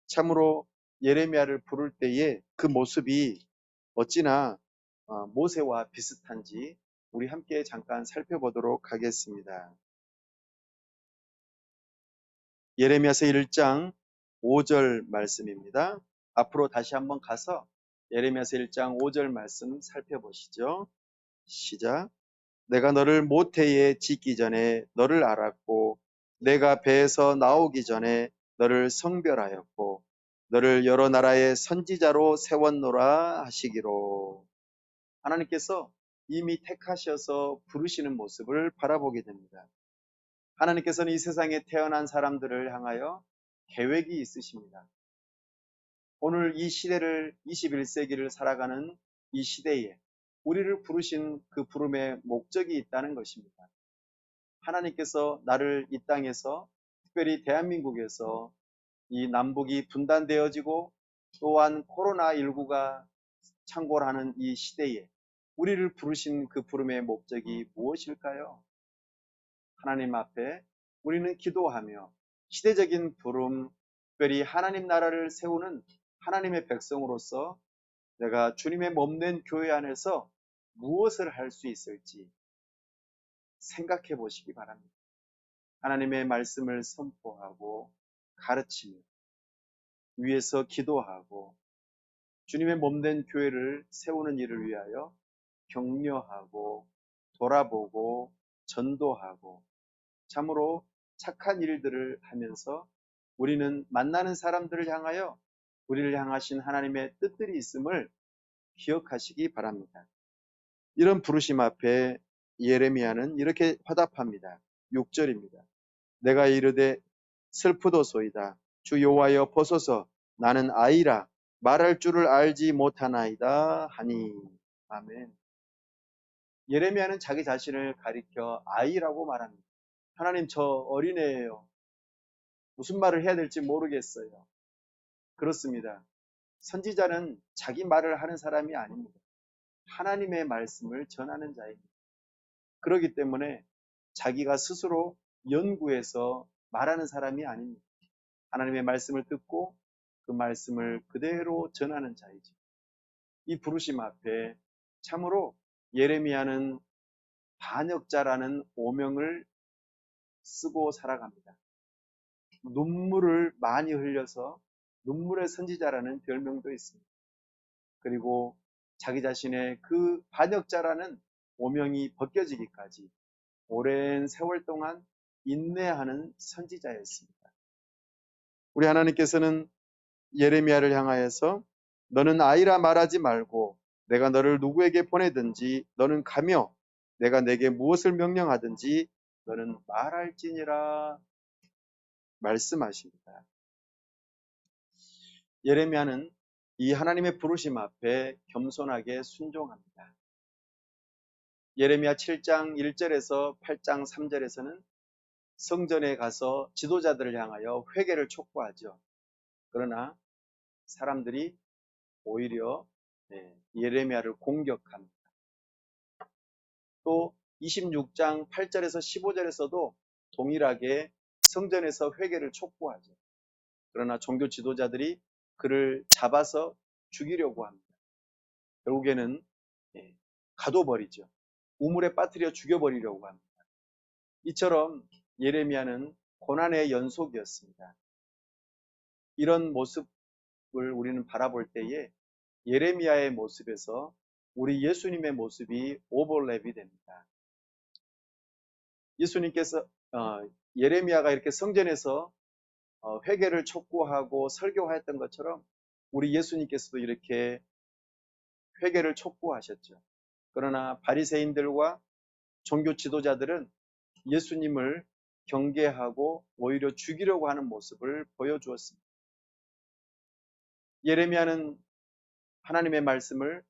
참으로 예레미야를 부를 때에 그 모습이 어찌나 모세와 비슷한지 우리 함께 잠깐 살펴보도록 하겠습니다. 예레미야서 1장 5절 말씀입니다. 앞으로 다시 한번 가서 예레미야서 1장 5절 말씀 살펴보시죠. 시작. 내가 너를 모태에 짓기 전에 너를 알았고 내가 배에서 나오기 전에 너를 성별하였고 너를 여러 나라의 선지자로 세웠노라 하시기로. 하나님께서 이미 택하셔서 부르시는 모습을 바라보게 됩니다. 하나님께서는 이 세상에 태어난 사람들을 향하여 계획이 있으십니다. 오늘 이 시대를 21세기를 살아가는 이 시대에 우리를 부르신 그 부름의 목적이 있다는 것입니다. 하나님께서 나를 이 땅에서 특별히 대한민국에서 이 남북이 분단되어지고 또한 코로나19가 창궐하는 이 시대에 우리를 부르신 그 부름의 목적이 무엇일까요? 하나님 앞에 우리는 기도하며 시대적인 부름, 특별히 하나님 나라를 세우는 하나님의 백성으로서 내가 주님의 몸된 교회 안에서 무엇을 할 수 있을지 생각해 보시기 바랍니다. 하나님의 말씀을 선포하고 가르치며 위에서 기도하고 주님의 몸된 교회를 세우는 일을 위하여 격려하고 돌아보고 전도하고 참으로 착한 일들을 하면서 우리는 만나는 사람들을 향하여 우리를 향하신 하나님의 뜻들이 있음을 기억하시기 바랍니다. 이런 부르심 앞에 예레미야는 이렇게 화답합니다. 6절입니다. 내가 이르되 슬프도소이다. 주 여호와여 보소서 나는 아이라 말할 줄을 알지 못하나이다 하니. 아멘. 예레미야는 자기 자신을 가리켜 아이라고 말합니다. 하나님 저 어린애예요. 무슨 말을 해야 될지 모르겠어요. 그렇습니다. 선지자는 자기 말을 하는 사람이 아닙니다. 하나님의 말씀을 전하는 자입니다. 그렇기 때문에 자기가 스스로 연구해서 말하는 사람이 아닙니다. 하나님의 말씀을 듣고 그 말씀을 그대로 전하는 자이죠. 이 부르심 앞에 참으로 예레미야는 반역자라는 오명을 쓰고 살아갑니다. 눈물을 많이 흘려서 눈물의 선지자라는 별명도 있습니다. 그리고 자기 자신의 그 반역자라는 오명이 벗겨지기까지 오랜 세월 동안 인내하는 선지자였습니다. 우리 하나님께서는 예레미야를 향하여서 너는 아이라 말하지 말고 내가 너를 누구에게 보내든지 너는 가며 내가 내게 무엇을 명령하든지 너는 말할지니라 말씀하십니다. 예레미야는 이 하나님의 부르심 앞에 겸손하게 순종합니다. 예레미야 7장 1절에서 8장 3절에서는 성전에 가서 지도자들을 향하여 회개를 촉구하죠. 그러나 사람들이 오히려 예레미야를 공격합니다. 또 26장 8절에서 15절에서도 동일하게 성전에서 회개를 촉구하죠. 그러나 종교 지도자들이 그를 잡아서 죽이려고 합니다. 결국에는 가둬버리죠. 우물에 빠뜨려 죽여버리려고 합니다. 이처럼 예레미야는 고난의 연속이었습니다. 이런 모습을 우리는 바라볼 때에 예레미야의 모습에서 우리 예수님의 모습이 오버랩이 됩니다. 예수님께서 예레미야가 이렇게 성전에서 회개를 촉구하고 설교하였던 것처럼 우리 예수님께서도 이렇게 회개를 촉구하셨죠. 그러나 바리새인들과 종교 지도자들은 예수님을 경계하고 오히려 죽이려고 하는 모습을 보여주었습니다. 예레미야는 하나님의 말씀을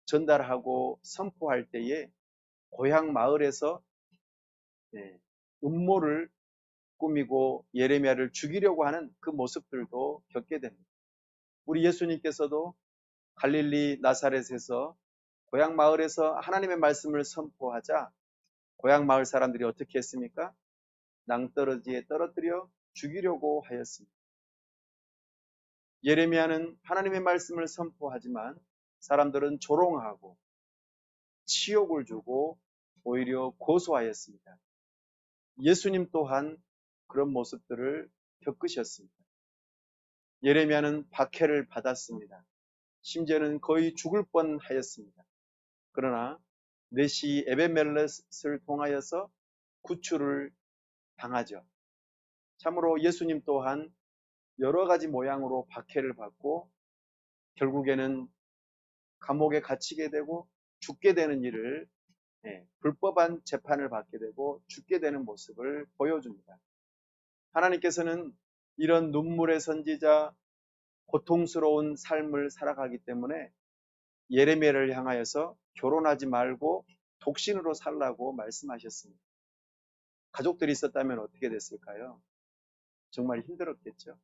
전달하고 선포할 때에 고향 마을에서 음모를 꾸미고 예레미야를 죽이려고 하는 그 모습들도 겪게 됩니다. 우리 예수님께서도 갈릴리 나사렛에서 고향 마을에서 하나님의 말씀을 선포하자 고향 마을 사람들이 어떻게 했습니까? 낭떠러지에 떨어뜨려 죽이려고 하였습니다. 예레미야는 하나님의 말씀을 선포하지만 사람들은 조롱하고 치욕을 주고 오히려 고소하였습니다. 예수님 또한 그런 모습들을 겪으셨습니다. 예레미야는 박해를 받았습니다. 심지어는 거의 죽을 뻔하였습니다. 그러나 넷이 에벤멜렛을 통하여서 구출을 당하죠. 참으로 예수님 또한 여러 가지 모양으로 박해를 받고 결국에는 감옥에 갇히게 되고 죽게 되는 일을 불법한 재판을 받게 되고 죽게 되는 모습을 보여줍니다. 하나님께서는 이런 눈물의 선지자, 고통스러운 삶을 살아가기 때문에 예레미야를 향하여서 결혼하지 말고 독신으로 살라고 말씀하셨습니다. 가족들이 있었다면 어떻게 됐을까요? 정말 힘들었겠죠.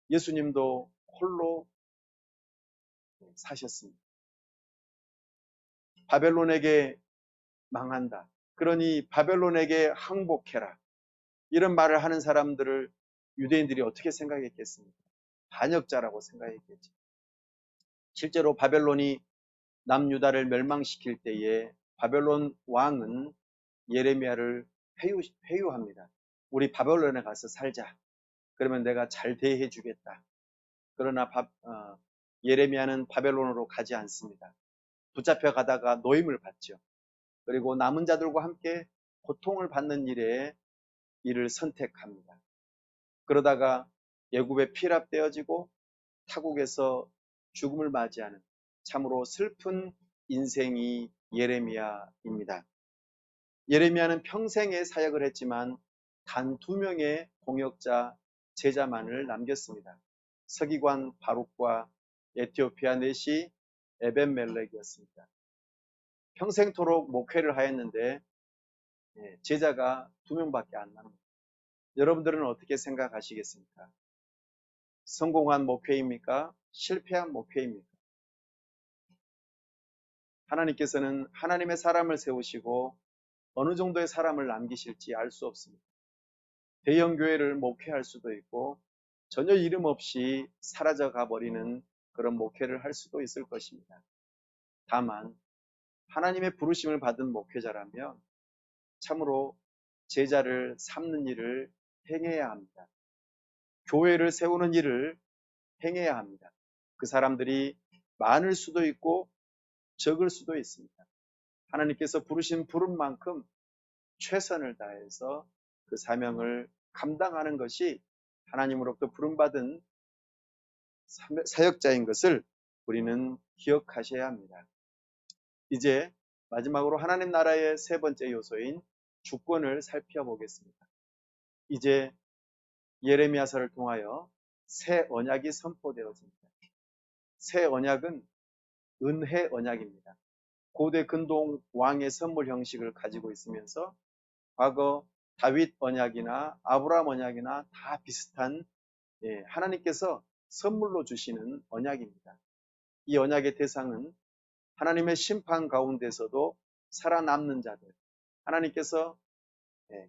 예수님도 홀로 사셨습니다. 바벨론에게 망한다. 그러니 바벨론에게 항복해라. 이런 말을 하는 사람들을 유대인들이 어떻게 생각했겠습니까? 반역자라고 생각했겠죠. 실제로 바벨론이 남유다를 멸망시킬 때에 바벨론 왕은 예레미야를 회유합니다. 우리 바벨론에 가서 살자. 그러면 내가 잘 대해 주겠다. 그러나 예레미야는 바벨론으로 가지 않습니다. 붙잡혀 가다가 노임을 받죠. 그리고 남은 자들과 함께 고통을 받는 일을 선택합니다. 그러다가 애굽에 피랍되어지고 타국에서 죽음을 맞이하는 참으로 슬픈 인생이 예레미야입니다. 예레미야는 평생의 사역을 했지만 단 2명의 동역자 제자만을 남겼습니다. 서기관 바룩과 에티오피아 내시 에벤멜렉이었습니다. 평생토록 목회를 하였는데 제자가 2명밖에 안 남습니다. 여러분들은 어떻게 생각하시겠습니까? 성공한 목회입니까? 실패한 목회입니까? 하나님께서는 하나님의 사람을 세우시고 어느 정도의 사람을 남기실지 알 수 없습니다. 대형 교회를 목회할 수도 있고 전혀 이름 없이 사라져 가버리는 그런 목회를 할 수도 있을 것입니다. 다만 하나님의 부르심을 받은 목회자라면 참으로 제자를 삼는 일을 행해야 합니다. 교회를 세우는 일을 행해야 합니다. 그 사람들이 많을 수도 있고 적을 수도 있습니다. 하나님께서 부르신 부른 만큼 최선을 다해서 그 사명을 감당하는 것이 하나님으로부터 부름받은 사역자인 것을 우리는 기억하셔야 합니다. 이제 마지막으로 하나님 나라의 세 번째 요소인 주권을 살펴보겠습니다. 이제 예레미야서를 통하여 새 언약이 선포되어집니다. 새 언약은 은혜 언약입니다. 고대 근동 왕의 선물 형식을 가지고 있으면서 과거 다윗 언약이나 아브라함 언약이나 다 비슷한 하나님께서 선물로 주시는 언약입니다. 이 언약의 대상은 하나님의 심판 가운데서도 살아남는 자들, 하나님께서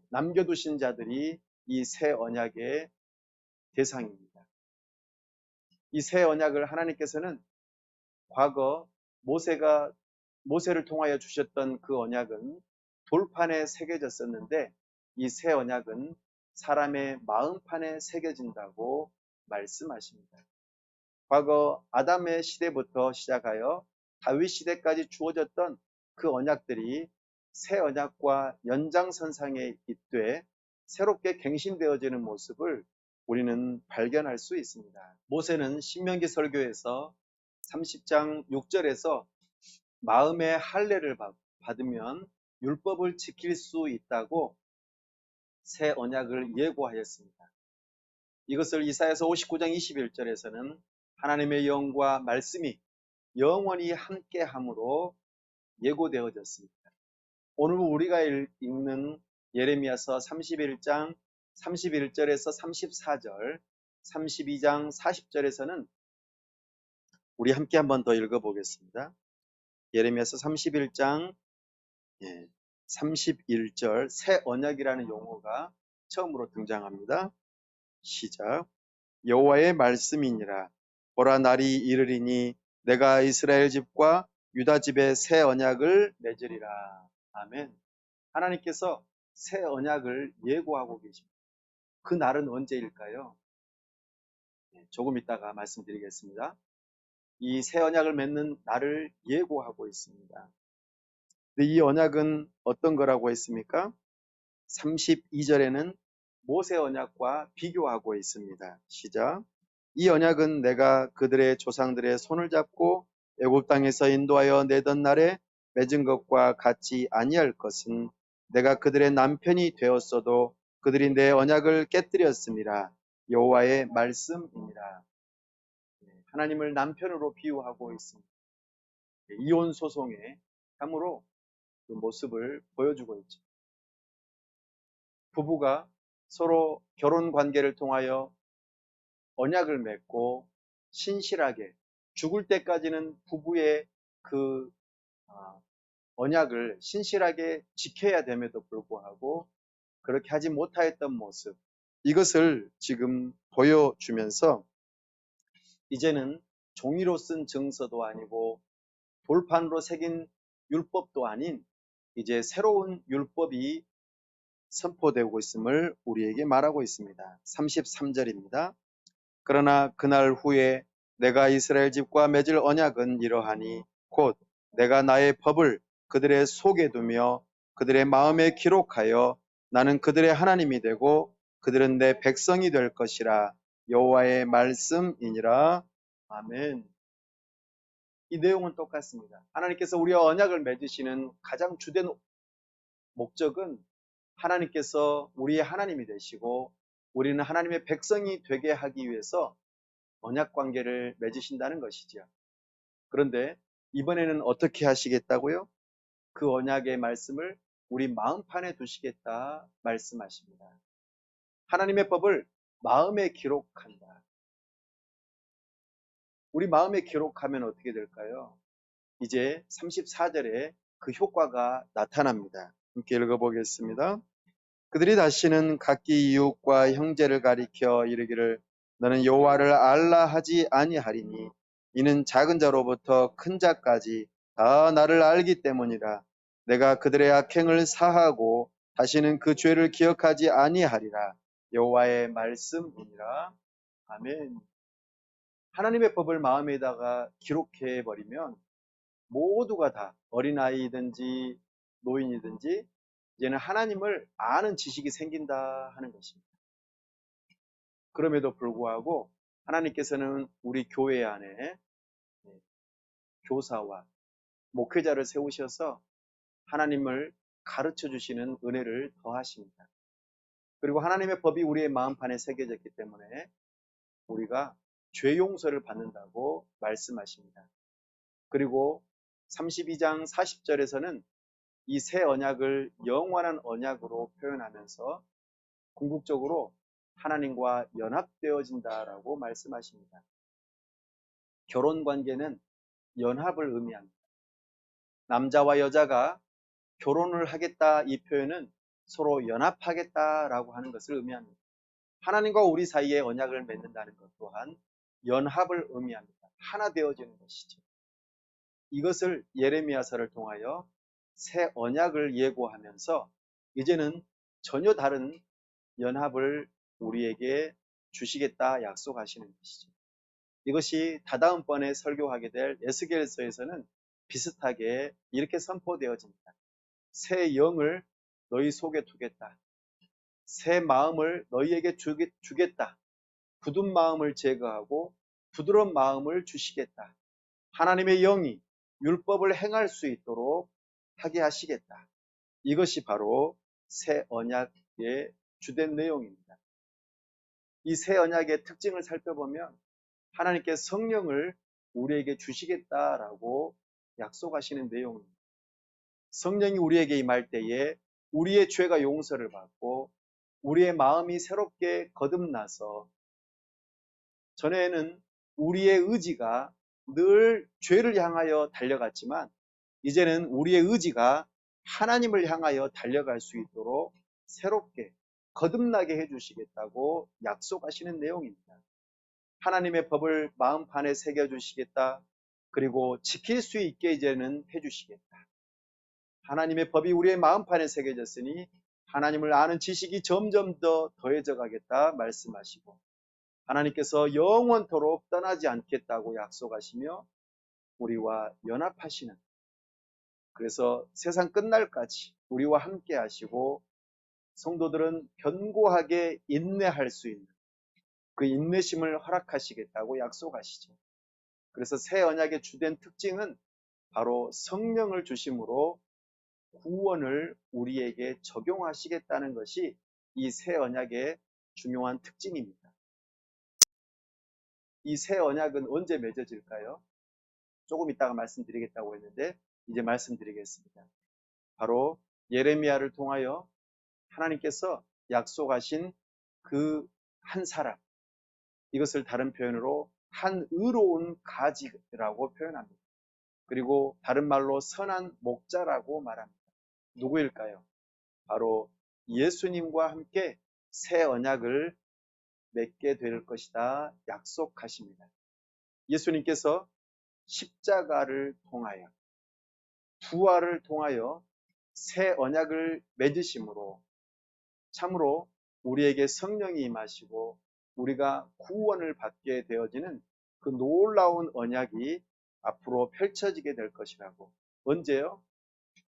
남겨두신 자들이 이 새 언약의 대상입니다. 이 새 언약을 하나님께서는 과거 모세를 통하여 주셨던 그 언약은 돌판에 새겨졌었는데 이 새 언약은 사람의 마음판에 새겨진다고 말씀하십니다. 과거 아담의 시대부터 시작하여 다윗 시대까지 주어졌던 그 언약들이 새 언약과 연장선상에 잇되 새롭게 갱신되어지는 모습을 우리는 발견할 수 있습니다. 모세는 신명기 설교에서 30장 6절에서 마음의 할례를 받으면 율법을 지킬 수 있다고 새 언약을 예고하였습니다. 이것을 이사야서 59장 21절에서는 하나님의 영과 말씀이 영원히 함께함으로 예고되어졌습니다. 오늘 우리가 읽는 예레미야서 31장 31절에서 34절, 32장 40절에서는 우리 함께 한 번 더 읽어보겠습니다. 예레미야서 31장 31절 새 언약이라는 용어가 처음으로 등장합니다. 시작. 여호와의 말씀이니라. 보라 날이 이르리니 내가 이스라엘 집과 유다 집에 새 언약을 맺으리라. 아멘. 하나님께서 새 언약을 예고하고 계십니다. 그 날은 언제일까요? 조금 있다가 말씀드리겠습니다. 이 새 언약을 맺는 날을 예고하고 있습니다. 이 언약은 어떤 거라고 했습니까? 32절에는 모세 언약과 비교하고 있습니다. 시작. 이 언약은 내가 그들의 조상들의 손을 잡고 애굽 땅에서 인도하여 내던 날에 맺은 것과 같이 아니할 것은 내가 그들의 남편이 되었어도 그들이 내 언약을 깨뜨렸습니다. 여호와의 말씀이니라. 하나님을 남편으로 비유하고 있습니다. 이혼 소송에 참으로 그 모습을 보여주고 있죠. 부부가 서로 결혼 관계를 통하여 언약을 맺고 신실하게 죽을 때까지는 부부의 그 언약을 신실하게 지켜야 됨에도 불구하고 그렇게 하지 못하였던 모습, 이것을 지금 보여주면서 이제는 종이로 쓴 증서도 아니고 돌판으로 새긴 율법도 아닌 이제 새로운 율법이 선포되고 있음을 우리에게 말하고 있습니다. 33절입니다. 그러나 그날 후에 내가 이스라엘 집과 맺을 언약은 이러하니 곧 내가 나의 법을 그들의 속에 두며 그들의 마음에 기록하여 나는 그들의 하나님이 되고 그들은 내 백성이 될 것이라. 여호와의 말씀이니라. 아멘. 이 내용은 똑같습니다. 하나님께서 우리와 언약을 맺으시는 가장 주된 목적은 하나님께서 우리의 하나님이 되시고 우리는 하나님의 백성이 되게 하기 위해서 언약 관계를 맺으신다는 것이죠. 그런데 이번에는 어떻게 하시겠다고요? 그 언약의 말씀을 우리 마음판에 두시겠다 말씀하십니다. 하나님의 법을 마음에 기록한다. 우리 마음에 기록하면 어떻게 될까요? 이제 34절에 그 효과가 나타납니다. 함께 읽어보겠습니다. 그들이 다시는 각기 이웃과 형제를 가리켜 이르기를 너는 여호와를 알라 하지 아니하리니 이는 작은 자로부터 큰 자까지 다 나를 알기 때문이라. 내가 그들의 악행을 사하고 다시는 그 죄를 기억하지 아니하리라. 여호와의 말씀이니라. 아멘. 하나님의 법을 마음에다가 기록해 버리면 모두가 다 어린아이든지 노인이든지 이제는 하나님을 아는 지식이 생긴다 하는 것입니다. 그럼에도 불구하고 하나님께서는 우리 교회 안에 교사와 목회자를 세우셔서 하나님을 가르쳐 주시는 은혜를 더하십니다. 그리고 하나님의 법이 우리의 마음판에 새겨졌기 때문에 우리가 죄 용서를 받는다고 말씀하십니다. 그리고 32장 40절에서는 이 새 언약을 영원한 언약으로 표현하면서 궁극적으로 하나님과 연합되어진다라고 말씀하십니다. 결혼 관계는 연합을 의미합니다. 남자와 여자가 결혼을 하겠다 이 표현은 서로 연합하겠다라고 하는 것을 의미합니다. 하나님과 우리 사이에 언약을 맺는다는 것 또한 연합을 의미합니다. 하나 되어지는 것이죠. 이것을 예레미야서를 통하여 새 언약을 예고하면서 이제는 전혀 다른 연합을 우리에게 주시겠다 약속하시는 것이죠. 이것이 다다음번에 설교하게 될 에스겔서에서는 비슷하게 이렇게 선포되어집니다. 새 영을 너희 속에 두겠다. 새 마음을 너희에게 주겠다. 굳은 마음을 제거하고 부드러운 마음을 주시겠다. 하나님의 영이 율법을 행할 수 있도록 하게 하시겠다. 이것이 바로 새 언약의 주된 내용입니다. 이 새 언약의 특징을 살펴보면 하나님께 성령을 우리에게 주시겠다라고 약속하시는 내용입니다. 성령이 우리에게 임할 때에 우리의 죄가 용서를 받고 우리의 마음이 새롭게 거듭나서 전에는 우리의 의지가 늘 죄를 향하여 달려갔지만 이제는 우리의 의지가 하나님을 향하여 달려갈 수 있도록 새롭게 거듭나게 해주시겠다고 약속하시는 내용입니다. 하나님의 법을 마음판에 새겨주시겠다. 그리고 지킬 수 있게 이제는 해주시겠다. 하나님의 법이 우리의 마음판에 새겨졌으니 하나님을 아는 지식이 점점 더 더해져 가겠다 말씀하시고 하나님께서 영원토록 떠나지 않겠다고 약속하시며 우리와 연합하시는 그래서 세상 끝날까지 우리와 함께 하시고 성도들은 견고하게 인내할 수 있는 그 인내심을 허락하시겠다고 약속하시죠. 그래서 새 언약의 주된 특징은 바로 성령을 주심으로 구원을 우리에게 적용하시겠다는 것이 이 새 언약의 중요한 특징입니다. 이 새 언약은 언제 맺어질까요? 조금 이따가 말씀드리겠다고 했는데 이제 말씀드리겠습니다. 바로 예레미야를 통하여 하나님께서 약속하신 그 한 사람, 이것을 다른 표현으로 한 의로운 가지라고 표현합니다. 그리고 다른 말로 선한 목자라고 말합니다. 누구일까요? 바로 예수님과 함께 새 언약을 맺게 될 것이다 약속하십니다. 예수님께서 십자가를 통하여 부활을 통하여 새 언약을 맺으심으로 참으로 우리에게 성령이 임하시고 우리가 구원을 받게 되어지는 그 놀라운 언약이 앞으로 펼쳐지게 될 것이라고. 언제요?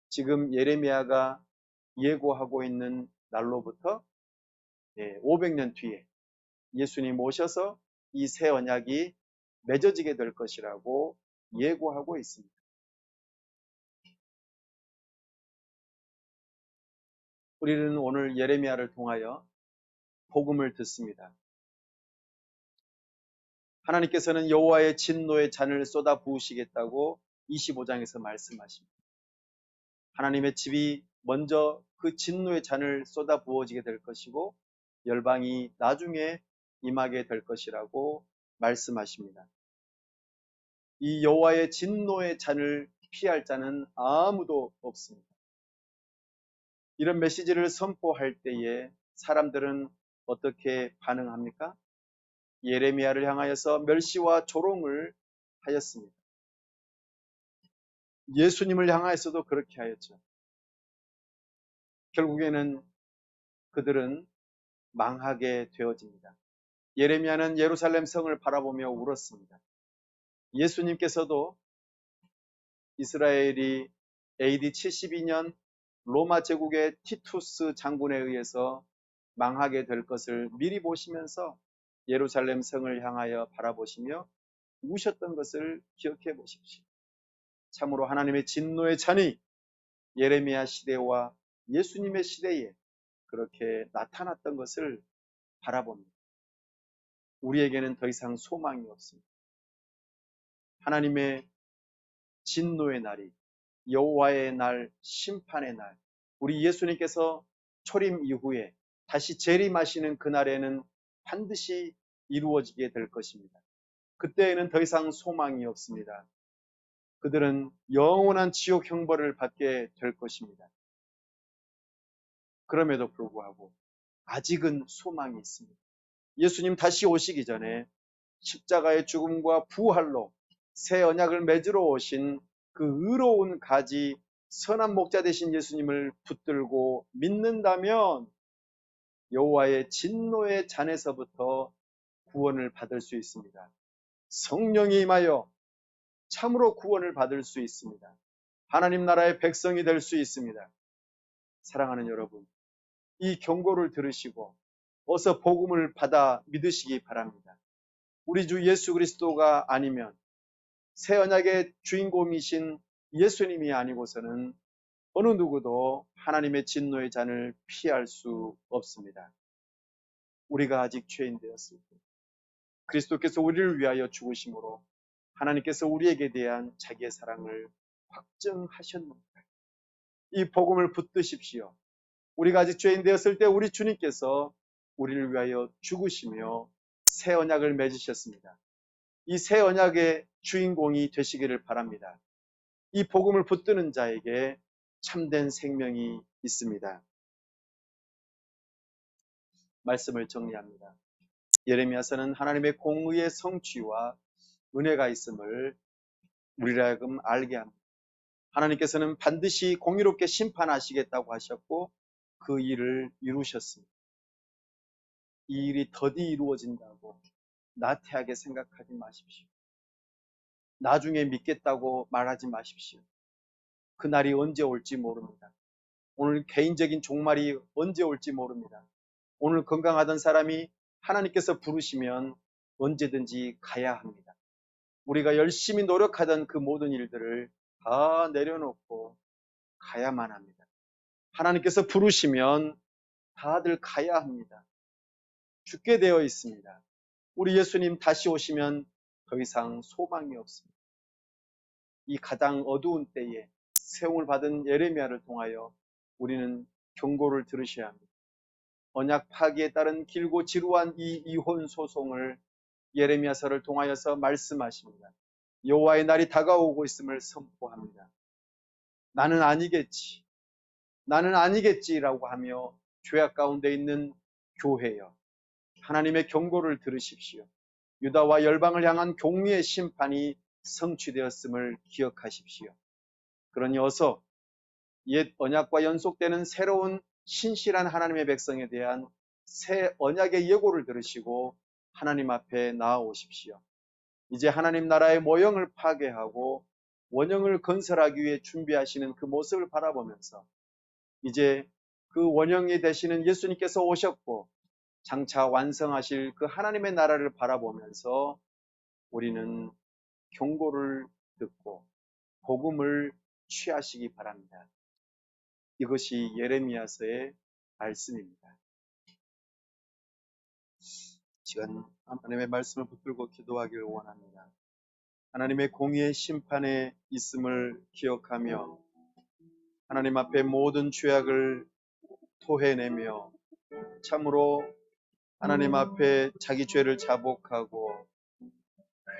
지금 예레미야가 예고하고 있는 날로부터 500년 뒤에 예수님 오셔서 이 새 언약이 맺어지게 될 것이라고 예고하고 있습니다. 우리는 오늘 예레미야를 통하여 복음을 듣습니다. 하나님께서는 여호와의 진노의 잔을 쏟아 부으시겠다고 25장에서 말씀하십니다. 하나님의 집이 먼저 그 진노의 잔을 쏟아 부어지게 될 것이고 열방이 나중에 임하게 될 것이라고 말씀하십니다. 이 여호와의 진노의 잔을 피할 자는 아무도 없습니다. 이런 메시지를 선포할 때에 사람들은 어떻게 반응합니까? 예레미야를 향하여서 멸시와 조롱을 하였습니다. 예수님을 향하여서도 그렇게 하였죠. 결국에는 그들은 망하게 되어집니다. 예레미야는 예루살렘 성을 바라보며 울었습니다. 예수님께서도 이스라엘이 AD 72년 로마 제국의 티투스 장군에 의해서 망하게 될 것을 미리 보시면서 예루살렘 성을 향하여 바라보시며 우셨던 것을 기억해 보십시오. 참으로 하나님의 진노의 잔이 예레미야 시대와 예수님의 시대에 그렇게 나타났던 것을 바라봅니다. 우리에게는 더 이상 소망이 없습니다. 하나님의 진노의 날이 여호와의 날, 심판의 날, 우리 예수님께서 초림 이후에 다시 재림하시는 그날에는 반드시 이루어지게 될 것입니다. 그때에는 더 이상 소망이 없습니다. 그들은 영원한 지옥 형벌을 받게 될 것입니다. 그럼에도 불구하고 아직은 소망이 있습니다. 예수님 다시 오시기 전에 십자가의 죽음과 부활로 새 언약을 맺으러 오신 그 의로운 가지 선한 목자 되신 예수님을 붙들고 믿는다면 여호와의 진노의 잔에서부터 구원을 받을 수 있습니다. 성령이 임하여 참으로 구원을 받을 수 있습니다. 하나님 나라의 백성이 될 수 있습니다. 사랑하는 여러분, 이 경고를 들으시고 어서 복음을 받아 믿으시기 바랍니다. 우리 주 예수 그리스도가 아니면 새 언약의 주인공이신 예수님이 아니고서는 어느 누구도 하나님의 진노의 잔을 피할 수 없습니다. 우리가 아직 죄인 되었을 때 그리스도께서 우리를 위하여 죽으심으로 하나님께서 우리에게 대한 자기의 사랑을 확증하셨습니다. 이 복음을 붙드십시오. 우리가 아직 죄인 되었을 때 우리 주님께서 우리를 위하여 죽으시며 새 언약을 맺으셨습니다. 이 새 언약의 주인공이 되시기를 바랍니다. 이 복음을 붙드는 자에게 참된 생명이 있습니다. 말씀을 정리합니다. 예레미야서는 하나님의 공의의 성취와 은혜가 있음을 우리라 하여금 알게 합니다. 하나님께서는 반드시 공의롭게 심판하시겠다고 하셨고 그 일을 이루셨습니다. 이 일이 더디 이루어진다고 나태하게 생각하지 마십시오. 나중에 믿겠다고 말하지 마십시오. 그날이 언제 올지 모릅니다. 오늘 개인적인 종말이 언제 올지 모릅니다. 오늘 건강하던 사람이 하나님께서 부르시면 언제든지 가야 합니다. 우리가 열심히 노력하던 그 모든 일들을 다 내려놓고 가야만 합니다. 하나님께서 부르시면 다들 가야 합니다. 죽게 되어 있습니다. 우리 예수님 다시 오시면 더 이상 소망이 없습니다. 이 가장 어두운 때에 세움을 받은 예레미야를 통하여 우리는 경고를 들으셔야 합니다. 언약 파기에 따른 길고 지루한 이 이혼 소송을 예레미야서를 통하여서 말씀하십니다. 여호와의 날이 다가오고 있음을 선포합니다. 나는 아니겠지. 나는 아니겠지라고 하며 죄악 가운데 있는 교회여. 하나님의 경고를 들으십시오. 유다와 열방을 향한 공의의 심판이 성취되었음을 기억하십시오. 그러니 어서 옛 언약과 연속되는 새로운 신실한 하나님의 백성에 대한 새 언약의 예고를 들으시고 하나님 앞에 나아오십시오. 이제 하나님 나라의 모형을 파괴하고 원형을 건설하기 위해 준비하시는 그 모습을 바라보면서 이제 그 원형이 되시는 예수님께서 오셨고 장차 완성하실 그 하나님의 나라를 바라보면서 우리는 경고를 듣고 복음을 취하시기 바랍니다. 이것이 예레미야서의 말씀입니다. 시간 하나님의 말씀을 붙들고 기도하기를 원합니다. 하나님의 공의의 심판에 있음을 기억하며 하나님 앞에 모든 죄악을 토해내며 참으로 하나님 앞에 자기 죄를 자복하고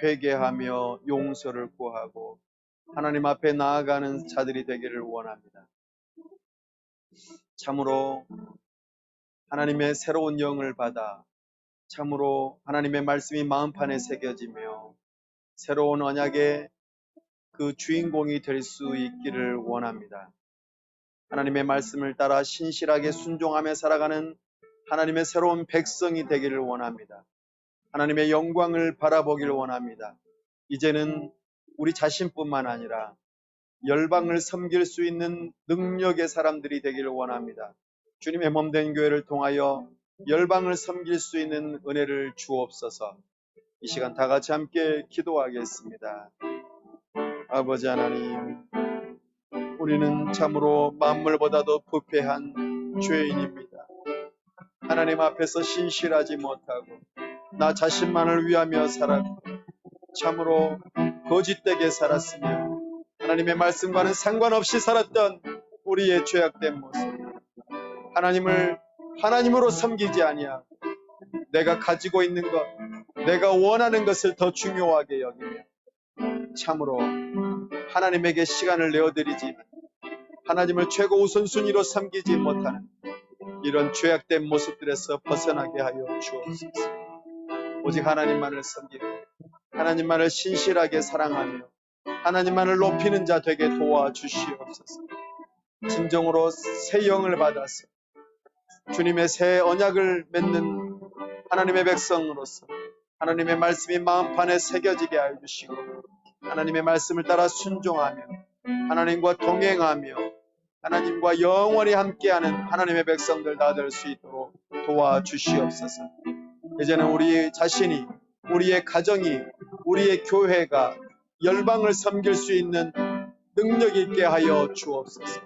회개하며 용서를 구하고 하나님 앞에 나아가는 자들이 되기를 원합니다. 참으로 하나님의 새로운 영을 받아 참으로 하나님의 말씀이 마음판에 새겨지며 새로운 언약의 그 주인공이 될 수 있기를 원합니다. 하나님의 말씀을 따라 신실하게 순종하며 살아가는 하나님의 새로운 백성이 되기를 원합니다. 하나님의 영광을 바라보기를 원합니다. 이제는 우리 자신뿐만 아니라 열방을 섬길 수 있는 능력의 사람들이 되기를 원합니다. 주님의 몸된 교회를 통하여 열방을 섬길 수 있는 은혜를 주옵소서. 이 시간 다 같이 함께 기도하겠습니다. 아버지 하나님, 우리는 참으로 만물보다도 부패한 죄인입니다. 하나님 앞에서 신실하지 못하고 나 자신만을 위하며 살았고 참으로 거짓되게 살았으며 하나님의 말씀과는 상관없이 살았던 우리의 죄악된 모습, 하나님을 하나님으로 섬기지 아니하고 내가 가지고 있는 것, 내가 원하는 것을 더 중요하게 여기며 참으로 하나님에게 시간을 내어드리지만 하나님을 최고 우선순위로 섬기지 못하는 이런 죄악된 모습들에서 벗어나게 하여 주옵소서. 오직 하나님만을 섬기고 하나님만을 신실하게 사랑하며 하나님만을 높이는 자 되게 도와주시옵소서. 진정으로 새 영을 받아서 주님의 새 언약을 맺는 하나님의 백성으로서 하나님의 말씀이 마음판에 새겨지게 하여 주시고 하나님의 말씀을 따라 순종하며 하나님과 동행하며 하나님과 영원히 함께하는 하나님의 백성들 다 될 수 있도록 도와주시옵소서. 이제는 우리 자신이, 우리의 가정이, 우리의 교회가 열방을 섬길 수 있는 능력 있게 하여 주옵소서.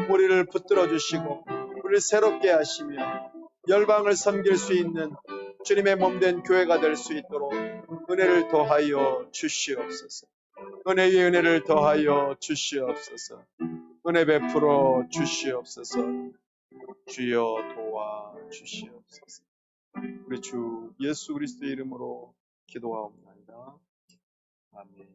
우리를 붙들어 주시고 우리를 새롭게 하시며 열방을 섬길 수 있는 주님의 몸된 교회가 될 수 있도록 은혜를 더하여 주시옵소서. 은혜 위에 은혜를 더하여 주시옵소서. 은혜 베풀어 주시옵소서. 주여 도와 주시옵소서. 우리 주 예수 그리스도의 이름으로 기도하옵나이다. 아멘.